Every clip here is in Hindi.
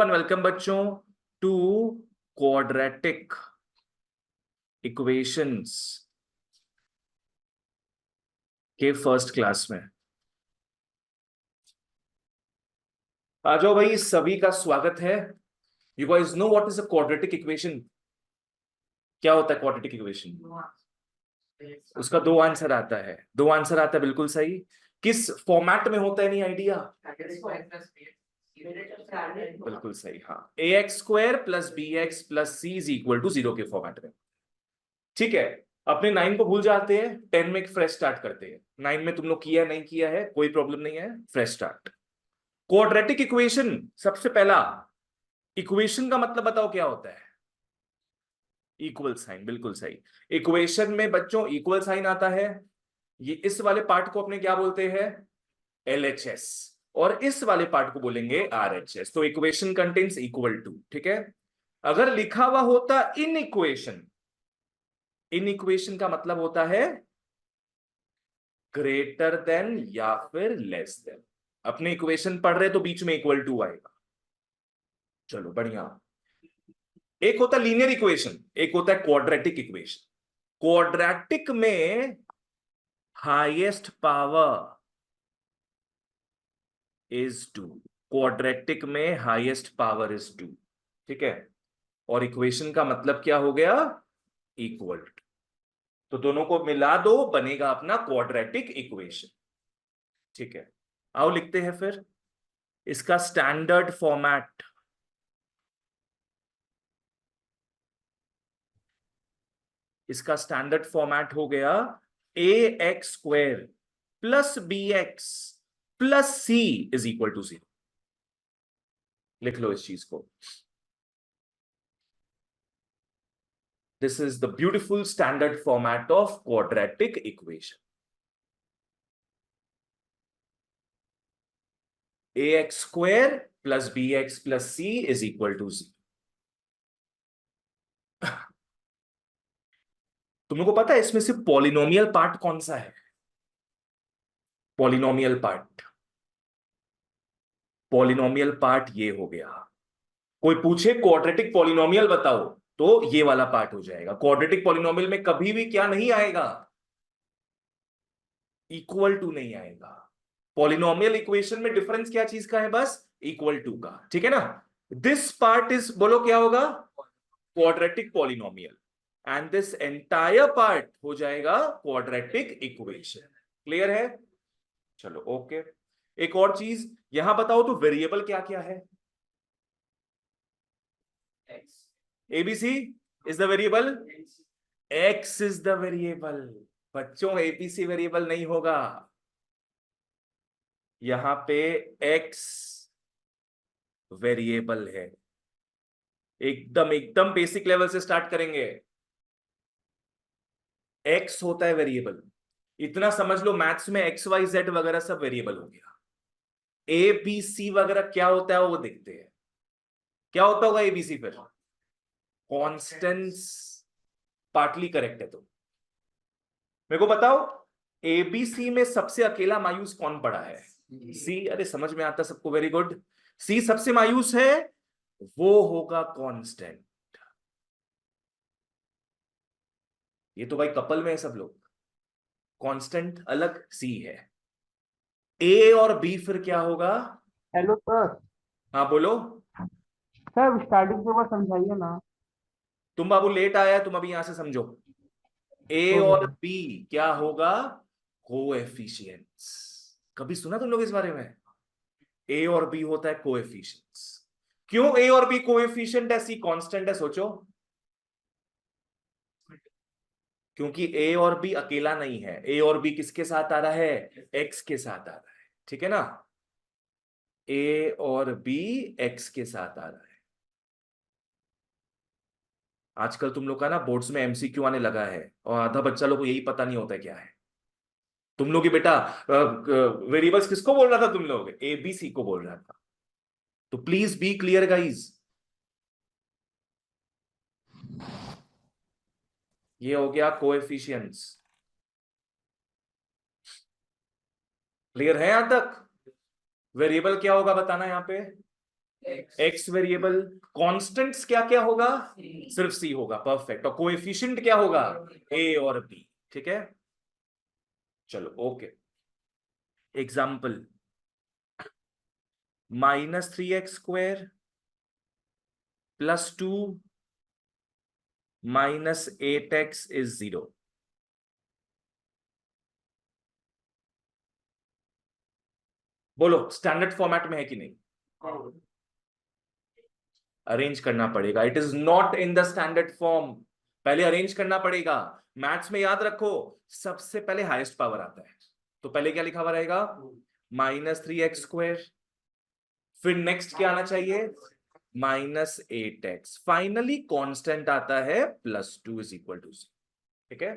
एंड वेलकम बच्चों टू क्वाड्रेटिक इक्वेशंस के फर्स्ट क्लास में। आ जाओ भाई, सभी का स्वागत है। You guys know what is a quadratic equation? क्या होता है क्वाड्रेटिक इक्वेशन? उसका दो आंसर आता है, दो आंसर आता है, बिल्कुल सही। किस फॉर्मेट में होता है, नहीं आइडिया? बिल्कुल सही, हाँ। ax² plus bx plus c is equal to 0 के फॉर्मेट में। ठीक है, अपने 9 को भूल जाते हैं, 10 में एक फ्रेश स्टार्ट करते हैं। 9 में तुम लोग किया नहीं किया है कोई प्रॉब्लम नहीं है, फ्रेश स्टार्ट। क्वाड्रेटिक इक्वेशन, सबसे पहला इक्वेशन का मतलब बताओ क्या होता है? इक्वल साइन, बिल्कुल सही। इक्वेशन में बच्चों इक्वल साइन आता है। ये इस वाले पार्ट को अपने क्या बोलते हैं? LHS। और इस वाले पार्ट को बोलेंगे RHS। तो इक्वेशन कंटेन्स इक्वल टू, ठीक है। अगर लिखा हुआ होता इन इक्वेशन, इन इक्वेशन का मतलब होता है ग्रेटर देन या फिर लेस देन। अपने इक्वेशन पढ़ रहे तो बीच में इक्वल टू आएगा। चलो बढ़िया। एक होता है लीनियर इक्वेशन, एक होता है क्वाड्रेटिक इक्वेशन। क्वाड्रेटिक में हाईएस्ट पावर इज 2। क्वाड्रेटिक में हाईएस्ट पावर इज 2, ठीक है। और इक्वेशन का मतलब क्या हो गया? Equal to. तो दोनों को मिला दो, बनेगा अपना क्वाड्रेटिक इक्वेशन, ठीक है। आओ लिखते हैं फिर इसका स्टैंडर्ड फॉर्मेट। इसका स्टैंडर्ड फॉर्मेट हो गया ax² plus bx plus c is equal to 0। लिख लो इस चीज को। This is the beautiful standard format of quadratic equation. ax² plus bx plus c is equal to 0। तुम लोग को पता है इसमें से पॉलिनोमियल पार्ट कौन सा है? पॉलिनोमियल पार्ट, पॉलिनोमियल पार्ट ये हो गया। कोई पूछे क्वाड्रेटिक पॉलिनोमियल बताओ, तो ये वाला पार्ट हो जाएगा। क्वाड्रेटिक पॉलिनोमियल में कभी भी क्या नहीं आएगा? इक्वल टू नहीं आएगा। पॉलिनोमियल इक्वेशन में डिफरेंस क्या चीज का है? बस इक्वल टू का, ठीक है ना। दिस पार्ट इज, बोलो क्या होगा? Quadratic polynomial. And this entire part हो जाएगा क्वाड्रेटिक इक्वेशन। क्लियर है? चलो ओके। एक और चीज यहां बताओ तो, वेरिएबल क्या क्या है? ABC is the variable, X is the variable. बच्चों ABC वेरिएबल नहीं होगा, यहां पे X वेरिएबल है। एकदम एकदम बेसिक लेवल से स्टार्ट करेंगे। X होता है वेरिएबल, इतना समझ लो। मैथ्स में XYZ वगैरह सब वेरिएबल हो गया। ABC वगैरह क्या होता है वो देखते हैं। क्या होता होगा ABC फिर? कॉन्स्टेंट्स। पार्टली करेक्ट है। तो मेरे को बताओ, ABC में सबसे अकेला मायूस कौन पड़ा है? C। अरे समझ में आता सबको, वेरी गुड। C सबसे मायूस है, वो होगा कांस्टेंट। ये तो भाई कपल में है सब लोग। कांस्टेंट अलग, C है। A और B फिर क्या होगा? Hello sir. हाँ बोलो। सर स्टार्टिंग से बस समझाइए ना। तुम बाबू लेट आया है, तुम अभी यहां से समझो। A ओके और सर। B क्या होगा? कोएफिशिएंट्स। कभी सुना तुम लोग इस बारे में? A और B होता है कोएफिशिएंट्स। क्यों A और B कोएफिशिएंट है, C कांस्टेंट है? सोचो। क्योंकि A और B अकेला नहीं है। A और B किसके साथ आ रहा है? X के साथ आ रहा है, ठीक है ना। A और B X के साथ आ रहा है। आजकल तुम लोग का ना बोर्ड्स में MCQ आने लगा है, और आधा बच्चा लोग को यही पता नहीं होता क्या है। तुम लोग की बेटा वेरिएबल्स किसको बोल रहा था? तुम लोग ABC को बोल रहा था। तो प्लीज बी क्लियर गाइज। ये हो गया कोएफिशिएंट्स। क्लियर है यहां तक? वेरिएबल क्या होगा बताना यहां पे? एक्स वेरिएबल, कांस्टेंट्स क्या क्या होगा, सिर्फ सी होगा, परफेक्ट, और कोएफिशिएंट क्या होगा, ए और बी, ठीक है। चलो okay, example, -3x² +2 -8x is 0। बोलो स्टैंडर्ड फॉर्मेट में है कि नहीं, अरेंज करना पड़ेगा, it is not in the standard form, पहले अरेंज करना पड़ेगा। मैथ्स में याद रखो, सबसे पहले हाईएस्ट पावर आता है, तो पहले क्या लिखा हुआ रहेगा, -3x², फिर नेक्स्ट क्या आना चाहिए, -8x, फाइनली कांस्टेंट आता है +2 = 0, ठीक है।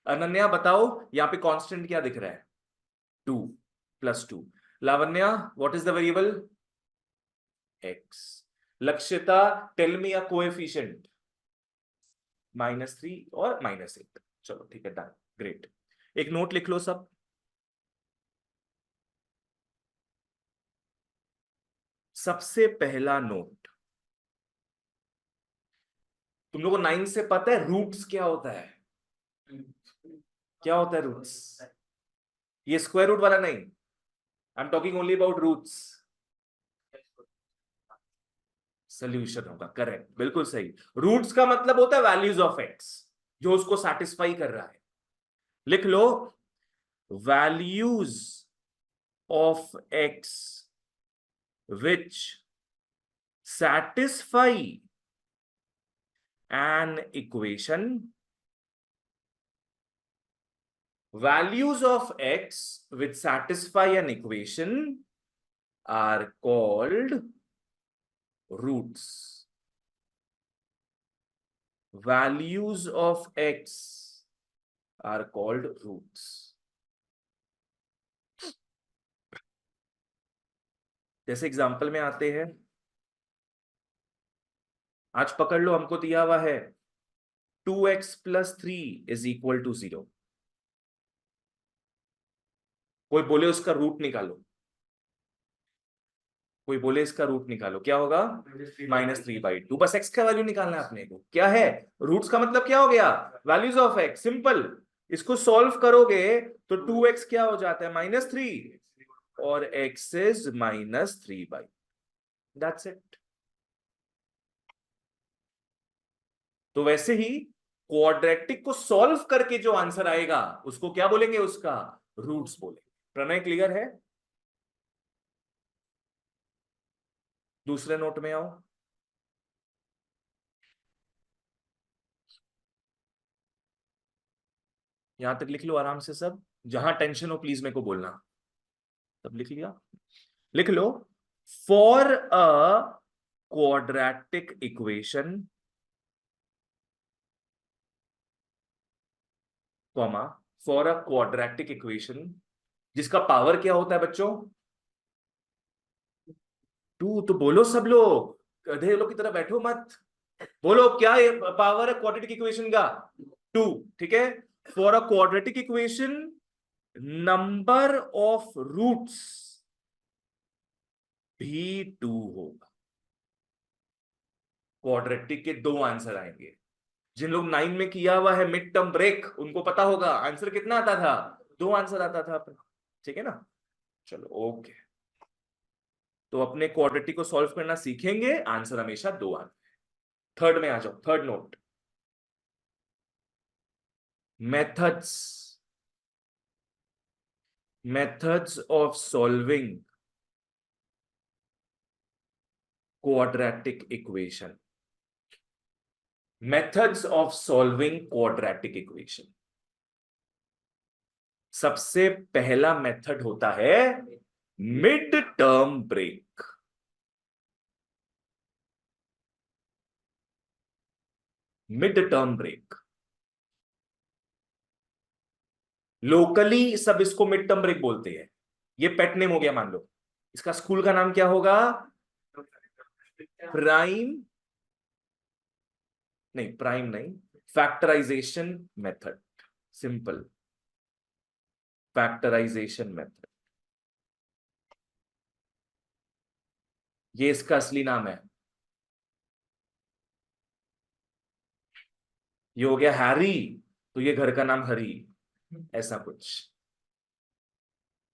अनन्या बताओ यहां पे कांस्टेंट क्या दिख रहा है, 2 +2। Lavanya what is the variable, x। Lakshita tell me a coefficient, -3 और -8। चलो ठीक है, डन, ग्रेट। एक नोट लिख लो सब, सबसे पहला नोट, तुम लोगों को 9 से पता है रूट्स क्या होता है, क्या होता है रूट्स, ये स्क्वायर रूट वाला नहीं, I am talking only about roots. Solution होगा, करेक्ट, बिल्कुल सही। रूट्स का मतलब होता है वैल्यूज ऑफ एक्स, जो उसको सेटिस्फाई कर रहा है। लिख लो, values of x which satisfy an equation, values of x which satisfy an equation are called roots, values of x are called roots। जैसे एग्जांपल में आते हैं, आज पकड़ लो, हमको दिया हुआ है 2x + 3 = 0, कोई बोले उसका रूट निकालो, कोई बोले इसका रूट निकालो, क्या होगा, -3/2, बस x का वैल्यू निकालना है अपने को, क्या है, रूट्स का मतलब क्या हो गया, वैल्यूज ऑफ x, सिंपल। इसको सॉल्व करोगे तो 2x क्या हो जाता है, -3, और x इज -3/, दैट्स इट। तो वैसे ही क्वाड्रेटिक को सॉल्व करके जो आंसर आएगा उसको क्या बोलेंगे, उसका रूट्स बोलेंगे। प्रणय क्लियर है, दूसरे नोट में आओ, यहां तक लिख लो आराम से सब, जहां टेंशन हो प्लीज मेरे को बोलना। सब लिख लिया, लिख लो, for a quadratic equation, comma, for a quadratic equation जिसका पावर क्या होता है बच्चों, 2, तो बोलो सब लोग, गधे लोग की तरह बैठो मत, बोलो क्या पावर है क्वाड्रेटिक इक्वेशन का, 2, ठीक है। For a quadratic equation number of roots भी 2 होगा, क्वाड्रेटिक के 2 आंसर आएंगे। जिन लोग 9 में किया हुआ है मिड टर्म ब्रेक, उनको पता होगा आंसर कितना आता था, 2 आंसर आता था, ठीक है ना। चलो ओके, तो अपने क्वाड्रेटिक को सॉल्व करना सीखेंगे, आंसर हमेशा 2 आते हैं। थर्ड में आ जाओ, third note, methods, methods of solving quadratic equation, methods of solving quadratic equation. सबसे पहला मेथड होता है mid term break, mid term break, locally सब इसको मिड टर्म ब्रेक बोलते हैं, ये पेट नेम हो गया मान लो, इसका स्कूल का नाम क्या होगा, प्राइम, नहीं प्राइम नहीं, factorization method, simple factorization method. ये इसका असली नाम है। ये हो गया हैरी, तो ये घर का नाम हरी, ऐसा कुछ।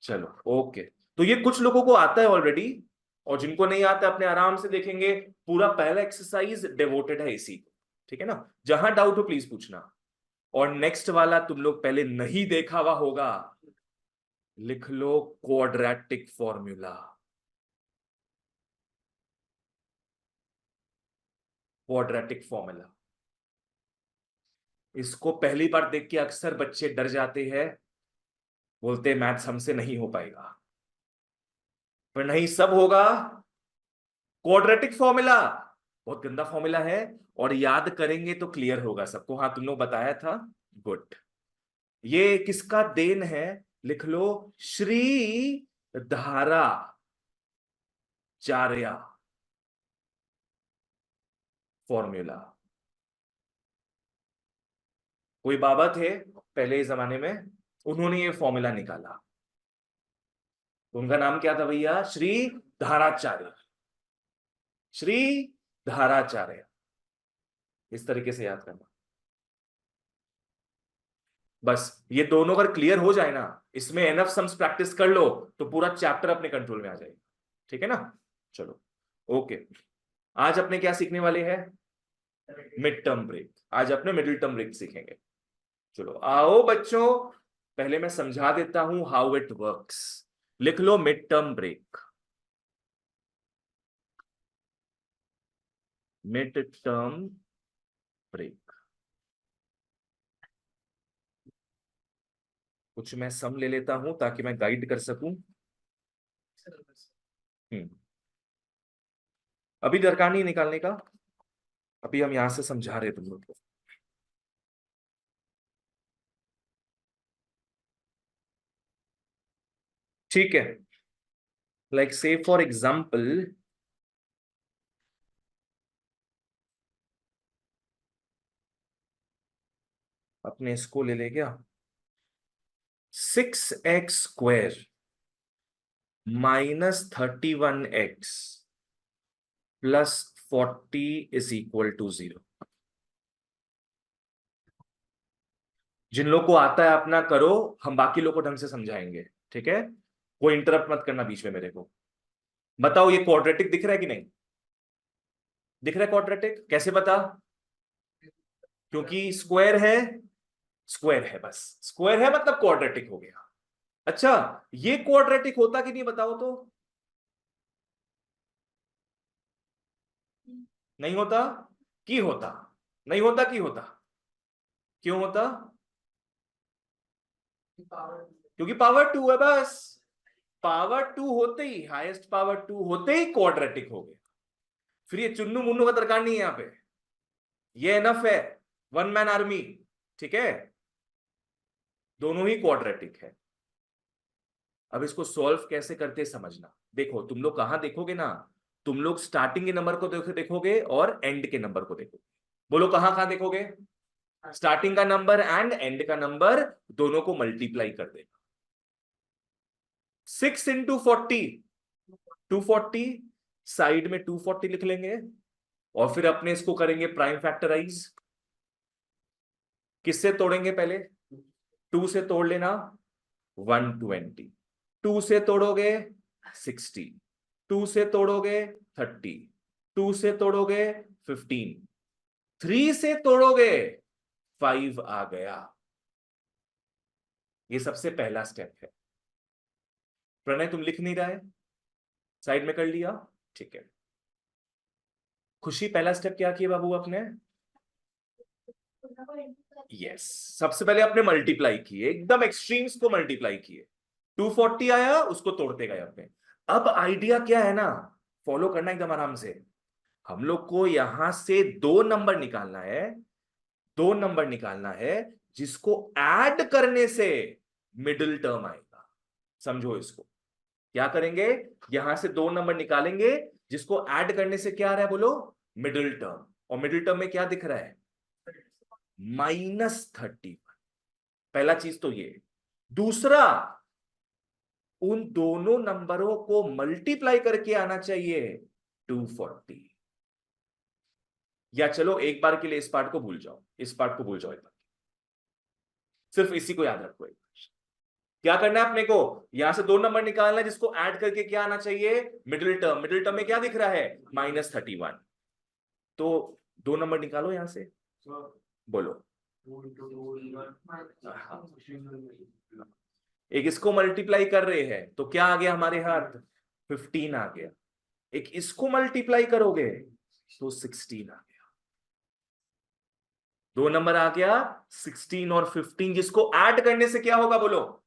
चलो ओके। तो ये कुछ लोगों को आता है ऑलरेडी, और जिनको नहीं आता अपने आराम से देखेंगे। पूरा पहला एक्सरसाइज डिवोटेड है इसी को, ठीक है ना। जहां डाउट हो प्लीज पूछना। और नेक्स्ट वाला तुम लोग पहले नहीं देखा हुआ होगा, लिख लो क्वाड्रेटिक फॉर्मूला। क्वाड्रेटिक फॉर्मूला, इसको पहली बार देख के अक्सर बच्चे डर जाते हैं, बोलते मैथ्स हमसे नहीं हो पाएगा। पर नहीं, सब होगा। क्वाड्रेटिक फॉर्मूला बहुत गंदा फॉर्मूला है, और याद करेंगे तो क्लियर होगा सबको। हाँ तुम लोग बताया था, गुड। ये किसका देन है, लिख लो श्री धारा चार्या फॉर्मूला। कोई बाबा थे पहले जमाने में, उन्होंने ये फॉर्मूला निकाला। तो उनका नाम क्या था भैया, श्री धाराचार्य। श्री धाराचार्य, इस तरीके से याद करना। बस ये दोनों अगर क्लियर हो जाए ना, इसमें एनफ सम्स प्रैक्टिस कर लो, तो पूरा चैप्टर अपने कंट्रोल में आ जाएगा। ठीक है ना। चलो ओके। आज अपने क्या सीखने वाले हैं, मिड टर्म ब्रेक। आज अपने मिडिल टर्म ब्रेक सीखेंगे। चलो आओ बच्चों, पहले मैं समझा देता हूं हाउ इट वर्क्स। लिख लो mid term break. Mid term break, कुछ मैं सम ले लेता हूं ताकि मैं गाइड कर सकूं। हम्म, अभी दरकार नहीं निकालने का, अभी हम यहां से समझा रहे तुम लोग को। ठीक है, लाइक से फॉर एग्जाम्पल, अपने इसको ले ले क्या, 6x² -31x +40 = 0। जिन लोग को आता है अपना करो, हम बाकी लोग को ढंग से समझाएंगे। ठीक है, कोई इंटरप्ट मत करना बीच में मेरे को। बताओ ये क्वाड्रेटिक दिख रहा है कि नहीं, दिख रहा है क्वाड्रेटिक, कैसे पता, क्योंकि स्क्वायर है, स्क्वायर है, बस स्क्वायर है मतलब क्वाड्रेटिक हो गया। अच्छा, ये क्वाड्रेटिक होता कि नहीं बताओ तो। नहीं होता की होता, नहीं होता की होता, क्यों होता, क्योंकि पावर 2 है बस। पावर 2 होते ही, हाईएस्ट पावर 2 होते ही क्वाड्रेटिक हो गया। फिर ये चुन्नू मुन्नू का दरकार नहीं है यहां पे, ये एनफ है, वन मैन आर्मी। ठीक है, दोनों ही क्वाड्रेटिक है। अब इसको सॉल्व कैसे करते समझना। देखो तुम लोग कहां देखोगे ना, तुम लोग स्टार्टिंग के नंबर को देखोगे और एंड के नंबर को देखोगे। बोलो कहां कहां देखोगे, स्टार्टिंग का नंबर एंड एंड का नंबर, दोनों को मल्टीप्लाई कर देना। 6 × 40, 240, साइड में 240 लिख लेंगे, और फिर अपने इसको करेंगे प्राइम फैक्टराइज। किससे तोड़ेंगे पहले, 2 से तोड़ लेना, 120, 2 से तोड़ोगे 60, 2 से तोड़ोगे 30, 2 से तोड़ोगे 15, 3 से तोड़ोगे 5 आ गया। ये सबसे पहला स्टेप है। प्रणय तुम लिख नहीं रहा है, साइड में कर लिया, ठीक है। खुशी पहला स्टेप क्या किया बाबू आपने, यस, सबसे पहले आपने मल्टीप्लाई किए, एकदम एक्सट्रीम्स को मल्टीप्लाई किए। 240 आया, उसको तोड़ते गए अपने। अब आइडिया क्या है ना, फॉलो करना एकदम आराम से। हम लोग को यहां से दो नंबर निकालना है, दो नंबर निकालना है जिसको ऐड करने से मिडिल टर्म आएगा। समझो इसको, क्या करेंगे, यहां से दो नंबर निकालेंगे जिसको ऐड करने से क्या आ रहा है बोलो, मिडिल टर्म। और मिडिल टर्म में क्या दिख रहा है, -31। पहला चीज तो ये। दूसरा, उन दोनों नंबरों को मल्टीप्लाई करके आना चाहिए, 240। या चलो एक बार के लिए इस पार्ट को भूल जाओ, इस पार्ट को भूल जाओ एक बार, सिर्फ इसी को याद रखो। क्या करना है अपने को, यहां से 2 नंबर निकालना है जिसको ऐड करके क्या आना चाहिए, मिडिल टर्म। मिडिल टर्म में क्या दिख रहा है, -31। तो 2 नंबर निकालो यहां से, बोलो। एक इसको मल्टीप्लाई कर रहे हैं तो क्या आ गया हमारे हाथ, 15 आ गया। एक इसको मल्टीप्लाई करोगे तो 16 आ गया। 2 नंबर आ गया 16 और 15, जिसको ऐड करने से क्या होगा बोलो,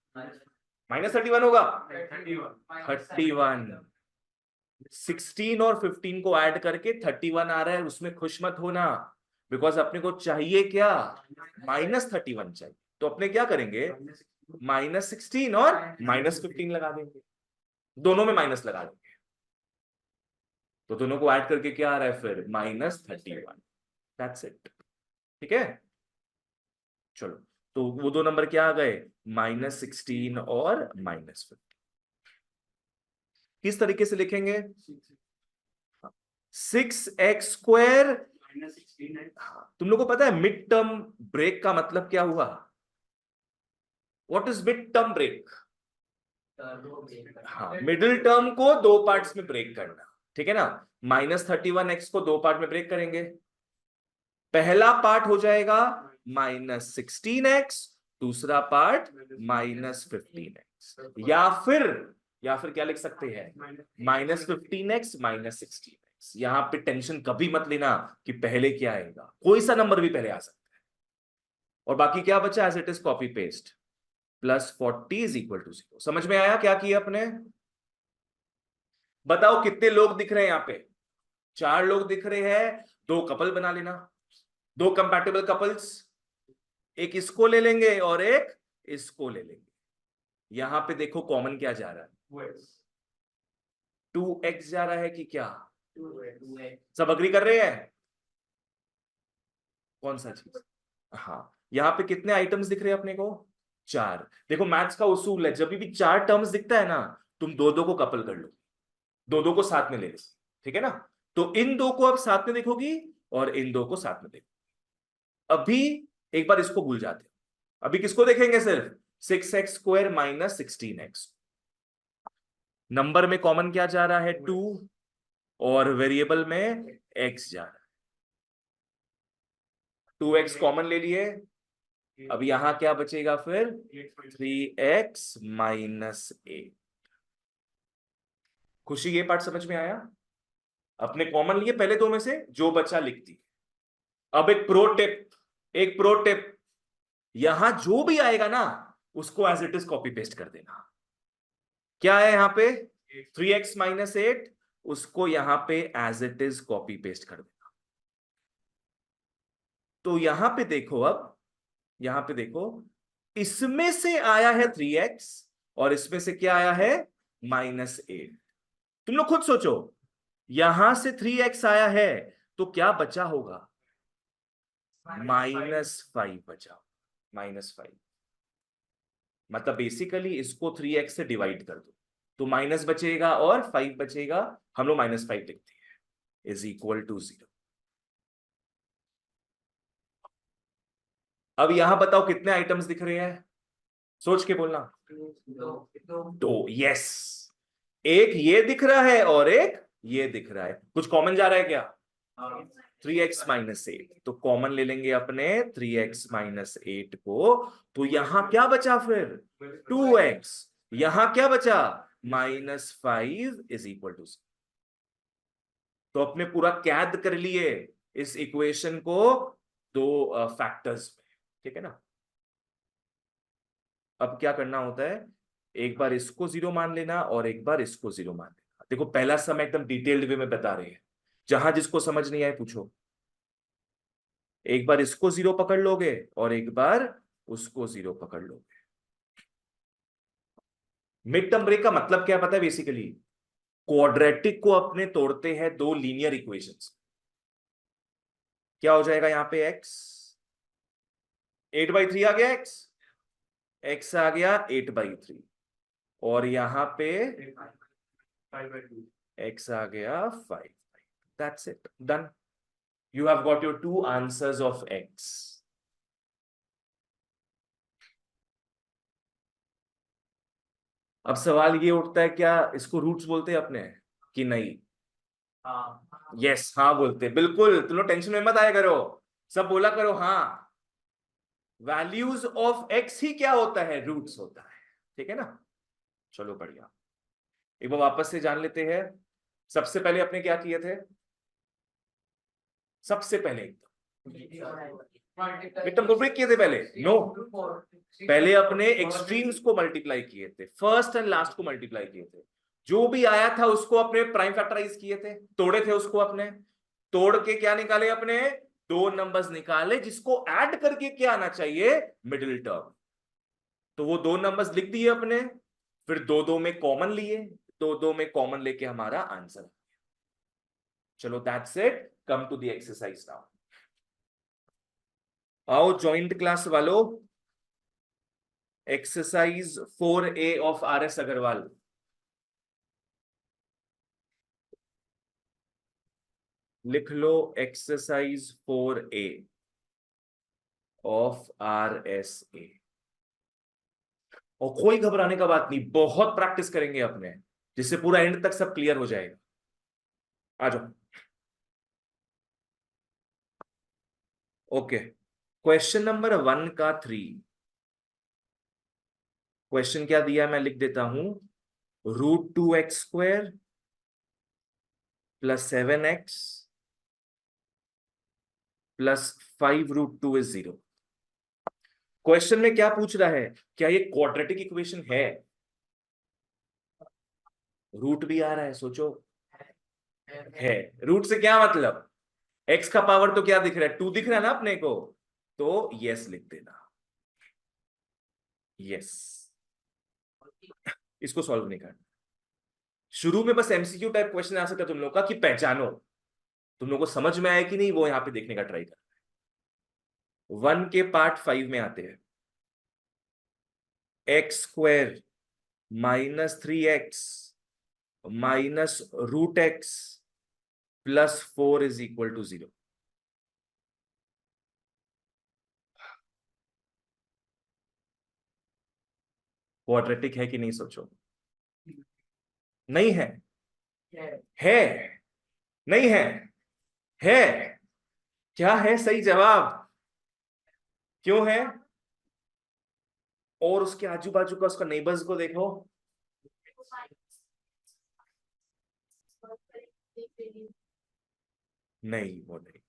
-31 होगा। 31। 16 और 15 को ऐड करके 31 आ रहा है, उसमें खुश मत होना, बिकॉज अपने को चाहिए क्या, -31 चाहिए। तो अपने क्या करेंगे, -16 और -15 लगा देंगे, दोनों में माइनस लगा देंगे। तो दोनों को ऐड करके क्या आ रहा है फिर, -31। That's it. ठीक है, चलो। तो वो 2 नंबर क्या आ गए, -16 और -15। किस तरीके से लिखेंगे, 6x²। तुम लोग को पता है मिड टर्म ब्रेक का मतलब क्या हुआ, what is mid term break. हाँ, मिडिल टर्म को 2 पार्ट्स में ब्रेक करना, ठीक है ना। -31x को 2 पार्ट में ब्रेक करेंगे। पहला पार्ट हो जाएगा -16x, दूसरा पार्ट -15x। या फिर क्या लिख सकते हैं, -15x -16x। यहां पे टेंशन कभी मत लेना कि पहले क्या आएगा, कोई सा नंबर भी पहले आ सकता है। और बाकी क्या बचा, as it is copy paste, +40 = 0। समझ में आया क्या किया अपने, बताओ कितने लोग दिख रहे हैं यहां पे, 4 लोग दिख रहे हैं। 2 कपल बना लेना, 2 कंपैटिबल कपल्स, एक इसको ले लेंगे और एक इसको ले लेंगे। यहां पे देखो कॉमन क्या जा रहा है, 2x जा रहा है कि क्या, सब अग्री कर रहे हैं, कौन सा चीज। हाँ, यहां पे कितने आइटम्स दिख रहे हैं अपने को, 4। देखो मैथ्स का उसूल है, जब भी 4 टर्म्स दिखता है ना, तुम 2-2 को कपल कर लो, 2-2 को साथ में ले लो, ठीक है ना। तो इन 2 को अब साथ में देखोगी और इन 2 को साथ में देखो। अभी एक बार इसको भूल जाते हैं, अभी किसको देखेंगे, सिर्फ 6x² -16x। नंबर में कॉमन क्या जा रहा है, 2, और वेरिएबल में x जा रहा है। 2x कॉमन ले लिए, अब यहां क्या बचेगा फिर, 3x -8। खुशी, ये पार्ट समझ में आया, अपने कॉमन लिए पहले 2 में से जो बचा लिख दी। अब एक प्रो टिप, यहां जो भी आएगा ना उसको as it is copy paste कर देना। क्या है यहां पे, 3x -8, उसको यहां पे as it is copy paste कर देना। तो यहां पे देखो, अब यहां पे देखो, इसमें से आया है 3x और इसमें से क्या आया है, -8। तुम लोग खुद सोचो, यहां से 3x आया है तो क्या बचा होगा, -5 बचा, -5। मतलब बेसिकली इसको 3x से डिवाइड कर दो तो माइनस बचेगा और 5 बचेगा, हम लोग -5 लिखते हैं, = 0। अब यहां बताओ कितने आइटम्स दिख रहे हैं, सोच के बोलना। 2, यस। एक ये दिख रहा है और एक ये दिख रहा है, कुछ कॉमन जा रहा है क्या, 3x -8। तो कॉमन ले लेंगे अपने 3x -8 को, तो यहां क्या बचा फिर, 2x। यहां क्या बचा, -5 = 0। तो अपने पूरा कैद कर लिए इस इक्वेशन को 2 फैक्टर्स में, ठीक है ना। अब क्या करना होता है, एक बार इसको 0 मान लेना और एक बार इसको 0 मान लेना। देखो पहला सम एकदम डिटेल्ड वे में बता रहे हैं, जहां जिसको समझ नहीं आए पूछो। एक बार इसको 0 पकड़ लोगे और एक बार उसको 0 पकड़ लोगे। मिड टर्म ब्रेक का मतलब क्या पता है, बेसिकली क्वाड्रेटिक को अपने तोड़ते हैं 2 लीनियर इक्वेशंस। क्या हो जाएगा यहां पे, x 8/3 आ गया, x आ गया 8/3, और यहां पे x आ गया 5। That's it, done. You have got your two answers of x. अब सवाल ये उठता है, क्या इसको रूट्स बोलते हैं अपने कि नहीं? यस, हाँ बोलते हैं, बिल्कुल. तुम लोग टेंशन में मत आया करो, सब बोला करो हाँ. वैल्यूज ऑफ एक्स ही क्या होता है? रूट्स होता है. ठीक है ना? चलो बढ़िया. एक बार वापस से जान लेते हैं. सबसे पहले अपने क्या किए थे? सबसे पहले मिड-टर्म को ब्रेक किए थे पहले? नो, पहले अपने एक्सट्रीम्स को मल्टीप्लाई किए थे, फर्स्ट एंड लास्ट को मल्टीप्लाई किए थे. जो भी आया था उसको अपने प्राइम फैक्टराइज किए थे, तोड़े थे उसको अपने. तोड़ के क्या निकाले अपने? दो नंबर्स निकाले जिसको ऐड करके क्या आना चाहिए? Middle term. तो वो दो नंबर्स लिख दिए अपने, फिर दो दो में कॉमन लिए, दो दो में कॉमन लेके हमारा आंसर. चलो that's it. Come to the exercise now. आओ जॉइंट क्लास वालों, exercise 4A of RS Agarwal. लिख लो एक्सरसाइज 4A ऑफ RSA. और कोई घबराने का बात नहीं, बहुत प्रैक्टिस करेंगे अपने, जिससे पूरा एंड तक सब क्लियर हो जाएगा. आ जाओ. ओके, क्वेश्चन नंबर 1 का 3. क्वेश्चन क्या दिया मैं लिख देता हूं. √2x² + 7x + 5√2 = 0. क्वेश्चन में क्या पूछ रहा है? क्या ये क्वाड्रेटिक इक्वेशन है? रूट भी आ रहा है, सोचो. है. रूट से क्या मतलब? x का पावर तो क्या दिख रहा है? 2 दिख रहा है ना अपने को. तो यस लिख देना. यस. इसको सॉल्व नहीं करना. शुरू में बस एमसीक्यू टाइप क्वेश्चन आ सकता है तुम लोग का, कि पहचानो. तुम लोग को समझ में आया कि नहीं, वो यहां पे देखने का ट्राई कर. 1 के पार्ट 5 में आते हैं. x² -3x -√x + 4 = 0. क्वाड्रेटिक है कि नहीं, सोचो. नहीं है? है. नहीं है? है. क्या है सही जवाब? क्यों है? और उसके आजू बाजू का उसका नेबर्स को देखो. नहीं, वो नहीं.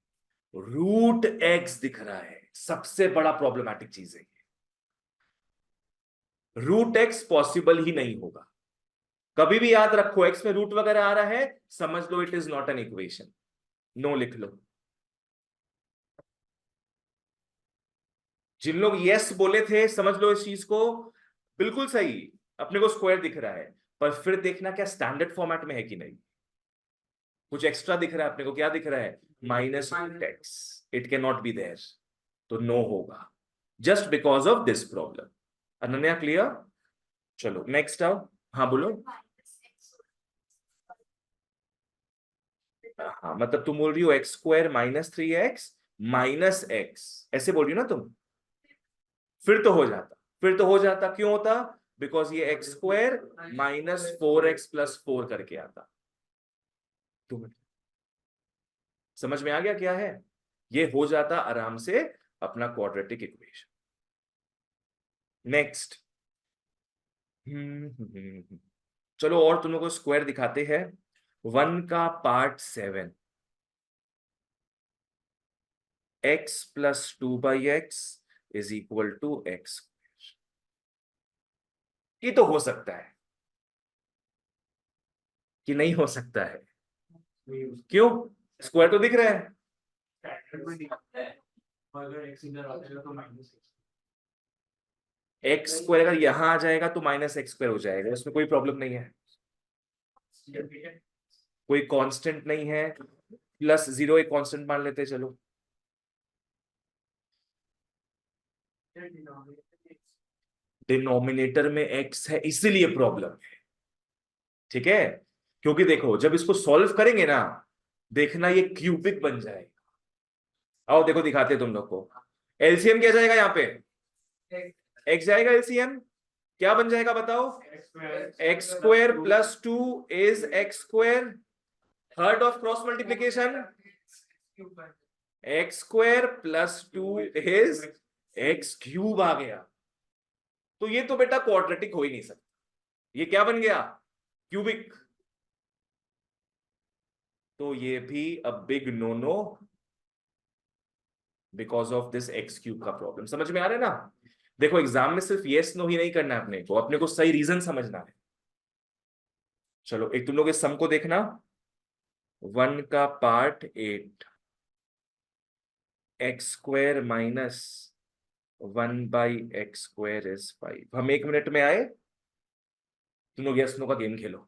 √x दिख रहा है, सबसे बड़ा प्रॉब्लमैटिक चीज है. √x पॉसिबल ही नहीं होगा. कभी भी याद रखो, x में रूट वगैरह आ रहा है, समझ लो it is not an equation. No लिख लो. जिन लोग यस बोले थे, समझ लो इस चीज को. बिल्कुल सही. अपने को स्क्वायर दिख रहा है, पर फिर देखना क्या स्टैंडर्ड फॉर्मेट में है कि नहीं. कुछ एक्स्ट्रा दिख रहा है अपने को. क्या दिख रहा है? -√x. It can not be there. तो नो होगा, just because of this problem. Ananya clear? चलो नेक्स्ट आओ. हाँ बोलो. हाँ मतलब तुम बोल रही हो x² -3x -x, ऐसे बोल रही हो ना तुम. फिर तो हो जाता. फिर तो हो जाता. क्यों होता? बिकॉज ये x² -4x + 4 करके आता. तुम समझ में आ गया क्या है? ये हो जाता आराम से अपना क्वाड्रेटिक इक्वेशन. नेक्स्ट. चलो और तुम लोगों को स्क्वायर दिखाते हैं. 1 का पार्ट 7. x + 2/x = x². ये तो हो सकता है कि नहीं हो सकता है? क्यों? स्क्वायर तो दिख रहा है. x² अगर यहां आ जाएगा तो -x² हो जाएगा, उसमें कोई प्रॉब्लम नहीं है. कोई कांस्टेंट नहीं है. +0 एक कांस्टेंट मान लेते हैं. चलो डिनोमिनेटर में x है, इसीलिए प्रॉब्लम है. ठीक है? क्योंकि देखो, जब इसको सॉल्व करेंगे ना, देखना ये क्यूबिक बन जाएगा। आओ देखो दिखाते हैं तुम लोग को। एलसीएम क्या जाएगा यहाँ पे? एक्स जाएगा एलसीएम। क्या बन जाएगा बताओ? X square plus 2 is x square. Heart of cross multiplication. X square plus 2 is x cube आ गया। तो ये तो बेटा क्वाड्रेटिक हो ही नहीं सकता, ये क्या बन गया? क्यूबिक। तो ये भी a big no no because of this X cube का प्रॉब्लम। समझ में आ रहा है ना? देखो एग्जाम में सिर्फ यस नो ही नहीं करना है, अपने को सही रीजन समझना है। चलो एक तुम लोग इस सम को देखना। 1 का part 8, x square minus 1/x² is 5। हम 1 मिनट में आए, तुम लोग यस नो का गेम खेलो।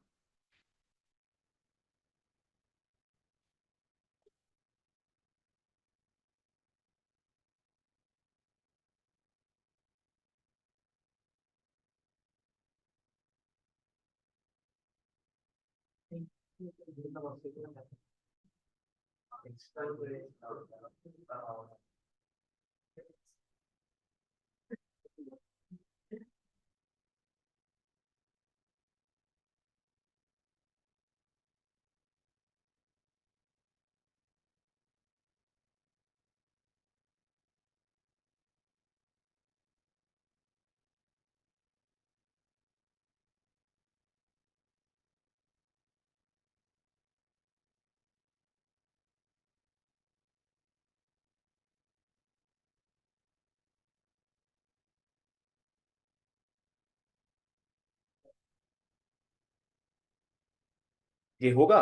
ये होगा?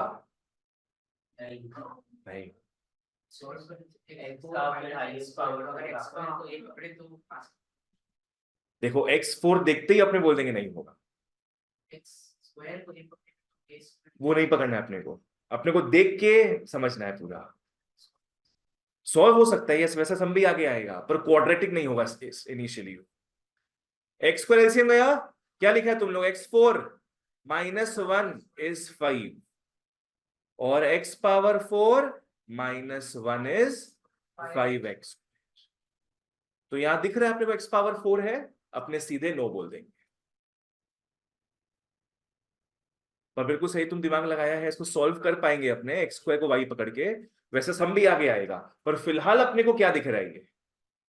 नहीं। देखो x4 देखते ही अपने बोल देंगे नहीं होगा। वो नहीं पकड़ना है अपने को देख के समझना है पूरा। सॉल्व हो सकता है यस, वैसा सम भी आगे आएगा, पर क्वाड्रेटिक नहीं होगा इनिशियली। एक्स स्क्वायर एलसीएम गया, क्या लिखा है तुम लोग? x4 माइनस 1 इज 5 और x power 4 minus 1 is 5x। तो यहां दिख रहा है अपने को x पावर 4 है, अपने सीधे नो बोल देंगे। पर बिल्कुल सही तुम दिमाग लगाया है, इसको सॉल्व कर पाएंगे अपने एक्स स्क्वायर को y पकड़ के, वैसे सम भी आगे आएगा। पर फिलहाल अपने को क्या दिख रहा है? ये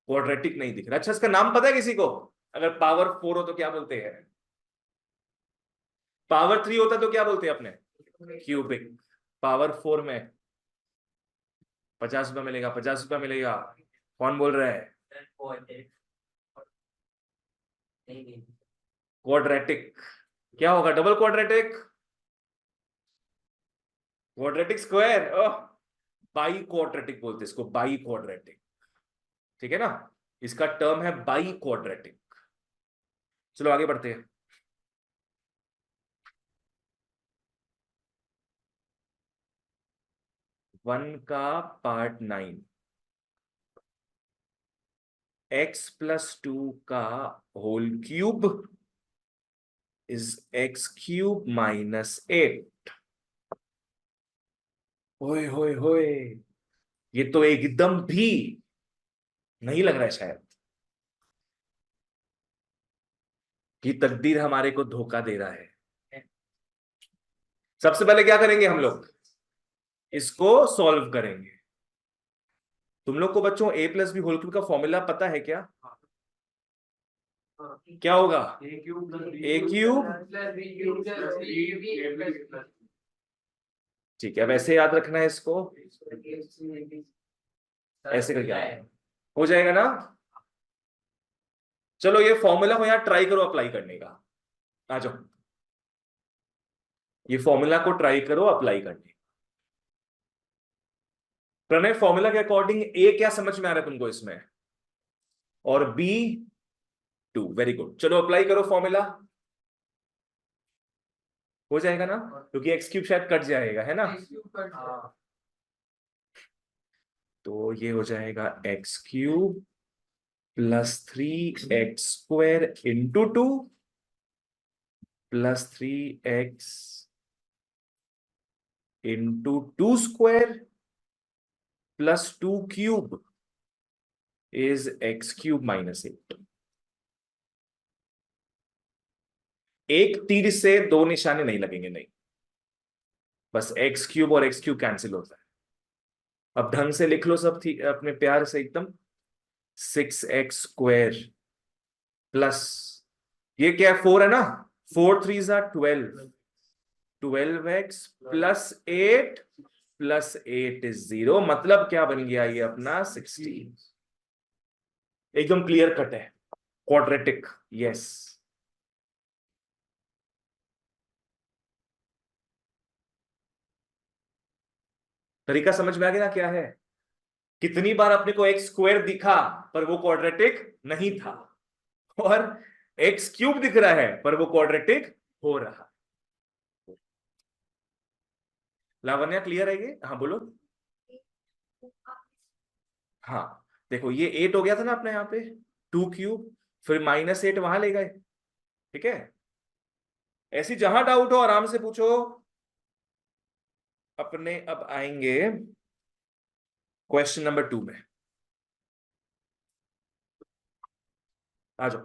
क्वाड्रेटिक नहीं दिख रहा। अच्छा इसका नाम पता है किसी को? अगर पावर 4 हो तो क्या बोलते हैं? पावर 3 होता तो क्या बोलते हैं अपने? क्यूबिक। पावर 4 में 50 रुपया मिलेगा, 50 रुपया मिलेगा। कौन बोल रहा है? क्वाड्रेटिक। क्या होगा? Double quadratic, quadratic square, by quadratic बोलते हैं इसको, बाई क्वाड्रेटिक। ठीक है ना? इसका टर्म है बाई क्वाड्रेटिक। चलो आगे बढ़ते हैं। 1 का पार्ट 9, x प्लस 2 का whole cube is x cube minus 8। होए होए होए, ये तो एकदम भी नहीं लग रहा है शायद कि तकदीर हमारे को धोखा दे रहा है। सबसे पहले क्या करेंगे हम लोग? इसको सॉल्व करेंगे। तुम लोग को बच्चों a plus B whole cube का फॉर्मूला पता है क्या? क्या होगा? A cube. ठीक है, अब ऐसे याद रखना है इसको, ऐसे करके हो जाएगा ना? चलो ये फॉर्मूला को यहां ट्राई करो अप्लाई करने का। आ जाओ, ये फॉर्मूला को ट्राई करो अप्लाई करने। प्रणय फॉर्मूला के अकॉर्डिंग ए क्या समझ में आ रहा है तुमको इसमें, और बी 2। वेरी गुड, चलो अप्लाई करो फॉर्मूला। हो जाएगा ना? क्योंकि एक्स क्यूब शायद कट जाएगा, है ना? तो ये हो जाएगा x cube plus 3x² into 2 plus 3x into 2² plus 2³ is x³ minus 8। एक तीर से दो निशाने नहीं लगेंगे, नहीं, बस x³ और x³ कैंसिल होता है। अब ढंग से लिख लो सब, थी अपने प्यार से एकदम। 6x² प्लस, ये क्या है, 4 है ना, 4 3 ज़ा 12, 12x प्लस 8 प्लस 8 इज 0, मतलब क्या बन गया ये अपना 16। एकदम क्लियर कट है, क्वाड्रेटिक, यस। तरीका समझ में आ गया ना क्या है? कितनी बार अपने को x² दिखा पर वो क्वाड्रेटिक नहीं था, और x³ दिख रहा है पर वो क्वाड्रेटिक हो रहा। लावण्या क्लियर है ये? हाँ बोलो। हाँ, देखो ये 8 हो गया था ना अपने यहाँ पे, 2³ फिर -8 वहां ले गए, ठीक है। ऐसी जहां डाउट हो आराम से पूछो। अपने अब आएंगे क्वेश्चन नंबर 2 में, आ जाओ।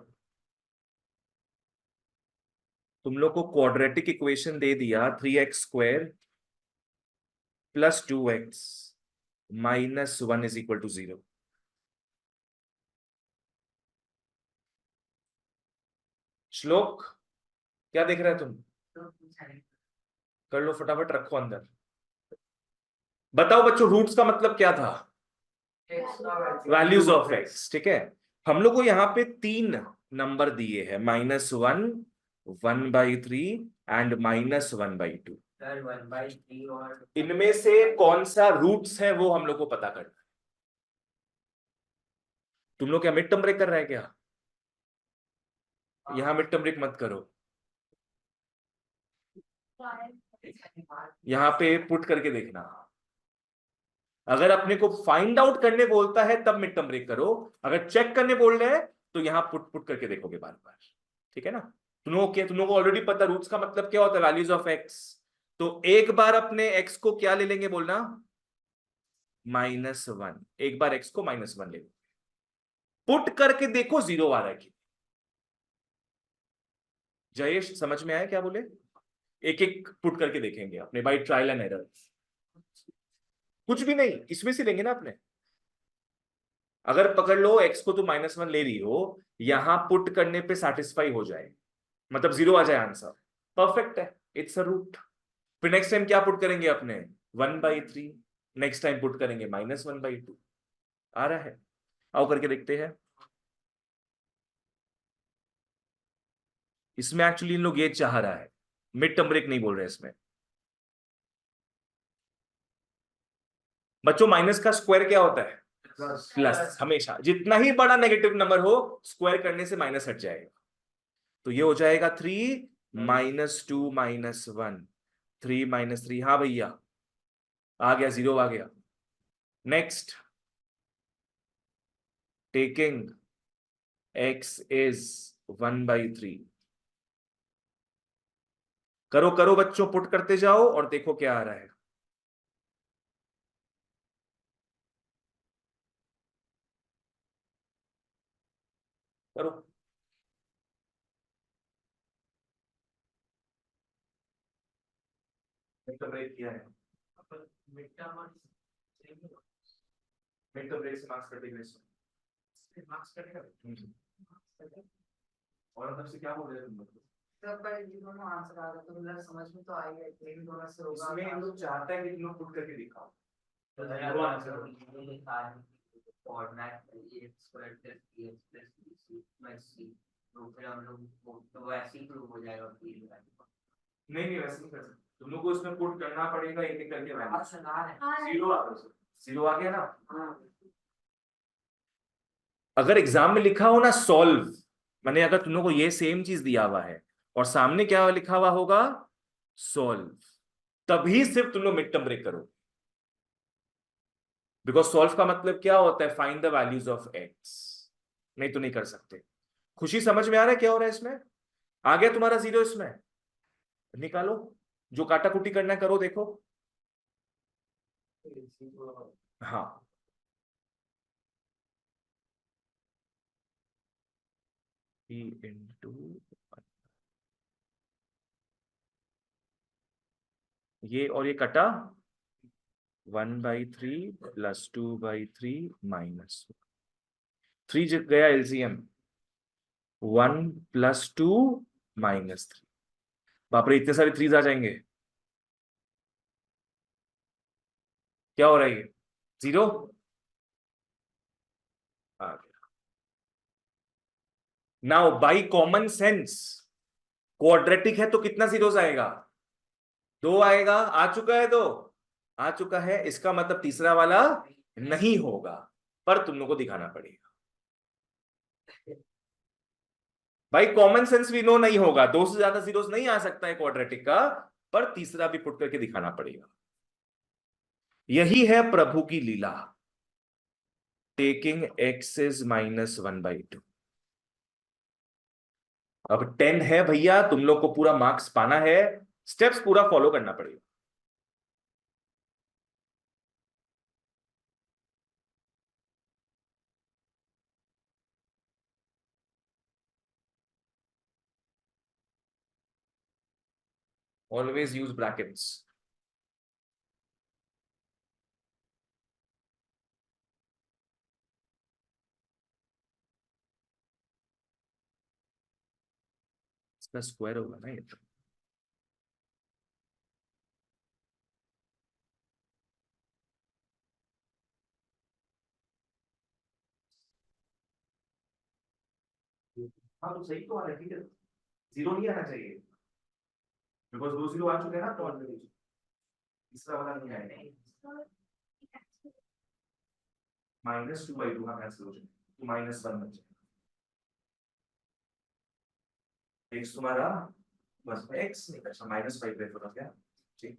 तुम लोग को क्वाड्रेटिक इक्वेशन दे दिया, 3x² plus 2x minus 1 is equal to 0। Shlok, क्या देख रहे हो तुम? कर लो फटाफट, रखो अंदर। बताओ बच्चों, रूट्स का मतलब क्या था? वैल्यूज ऑफ एक्स, ठीक है। हम लोग को यहाँ पे 3 नंबर दिए हैं, -1, 1/3 एंड -1/2। इनमें से कौन सा रूट्स है वो हम लोग को पता करना है। तुम लोग क्या मिड टर्म ब्रेक कर रहे हैं क्या? यहाँ मिड टर्म ब्रेक मत करो, यहाँ पे पुट करके देखना। अगर अपने को फाइंड आउट करने बोलता है तब मिड टर्म ब्रेक करो, अगर चेक करने बोल रहे हैं तो यहां पुट पुट करके देखोगे बार बार, ठीक है ना। तुम लोगों को ऑलरेडी पता रूट्स का मतलब क्या होता है, वैल्यूज ऑफ एक्स। तो एक बार अपने एक्स को क्या ले लेंगे बोलना, -1। एक बार एक्स को -1 ले लो, पुट करके देखो 0 आ रहा है कि। जयेश समझ में आया क्या बोले? एक एक पुट करके देखेंगे अपने, बाई ट्रायल एंड एरर। कुछ भी नहीं, इसमें से लेंगे ना अपने। अगर पकड़ लो एक्स को तो -1 ले रही हो, यहां पुट करने पे सेटिस्फाई हो जाए, मतलब 0 आ जाए आंसर, परफेक्ट है, इट्स अ रूट। फिर नेक्स्ट टाइम क्या पुट करेंगे अपने, 1/3। नेक्स्ट टाइम पुट करेंगे -1/2। आ रहा है, आओ करके देखते हैं। इसमें एक्चुअली इन लोग ये चाह रहा है, मिड टर्म ब्रेक नहीं बोल रहे इसमें। बच्चों माइनस का स्क्वायर क्या होता है? प्लस। हमेशा जितना ही बड़ा नेगेटिव नंबर हो, स्क्वायर करने से माइनस हट जाएगा। तो ये हो जाएगा 3 -2 -1, 3 -3, हाँ भैया आ गया, 0 आ गया। Next, taking x is 1/3। करो करो बच्चों, पुट करते जाओ और देखो क्या आ रहा है। करो। मिड टर्म ब्रेक किया है, मिड टर्म ब्रेक से मार्क्स कटेगा, इससे मार्क्स कटेगा। और मतलब से क्या बोल रहे हैं तुम लोग? तब पर ये दोनों आंसर आ रहे तो मतलब समझ में तो आ ही गया इन दोनों से होगा। इसमें इन लोग चाहता है कि तुम लोग पुट करके दिखाओ। तो दो आंसर ये लिखा है फॉर्मेट ये square plus bx plus bc plus c, तो फिर हम लोग तो वैसे ही प्रूव हो जाएगा कि नहीं वैसे नहीं कर सकते, तुम लोग को इसमें पुट करना पड़ेगा एक एक करके वैल्यू। अच्छा ना है 0 आ गया, 0 आ गया ना। अगर एग्जाम में लिखा हो ना सॉल्व, माने अगर तुम लोग को ये सेम चीज दिया हुआ है और सामने क्या लिखा हुआ होगा, सॉल्व, तभी सिर्फ तुम लोग मिड टर्म ब्रेक करो। बिकॉज सॉल्व का मतलब क्या होता है, find the values of x. नहीं तो नहीं कर सकते। खुशी समझ में आ रहा है क्या हो रहा है इसमें? आ गया तुम्हारा 0 इसमें? निकालो, जो काटा कुटी करना है करो, देखो। हाँ, e into ये और ये कटा 1/3 प्लस 2/3 माइनस 3 गया एलसीएम 1 प्लस 2 माइनस 3। बाप रे, इतने सारे थ्रीज आ जाएंगे। क्या हो रहा है ये? 0 आ गया। Now by common sense quadratic है तो कितना जीरोस आएगा? 2 आएगा। आ चुका है? 2 आ चुका है, इसका मतलब तीसरा वाला नहीं होगा, पर तुम लोग को दिखाना पड़ेगा। भाई कॉमन सेंस भी नो नहीं होगा, 2 से ज्यादा जीरोस नहीं आ सकता है क्वाड्रेटिक का, पर तीसरा भी पुट करके दिखाना पड़ेगा। यही है प्रभु की लीला, टेकिंग एक्स इज -1/2। अब 10 है भैया, तुम लोग को पूरा मार्क्स पाना है, स्टेप्स पूरा फॉलो करना पड़ेगा। Always use brackets. इसका स्क्वायर होगा ना ये तो। हाँ तो सही तो आ रहा है, ठीक है, 0 नहीं आना चाहिए, बिकॉज 2 0 आ चुके हैं ना, तो ऑलरेडी तीसरा वाला नहीं आएगा। -2/2 का कैंसिल हो जाएगा, तो -1 बच जाएगा। x तुम्हारा बस x नहीं, अच्छा -5 रेफर हो गया, ठीक।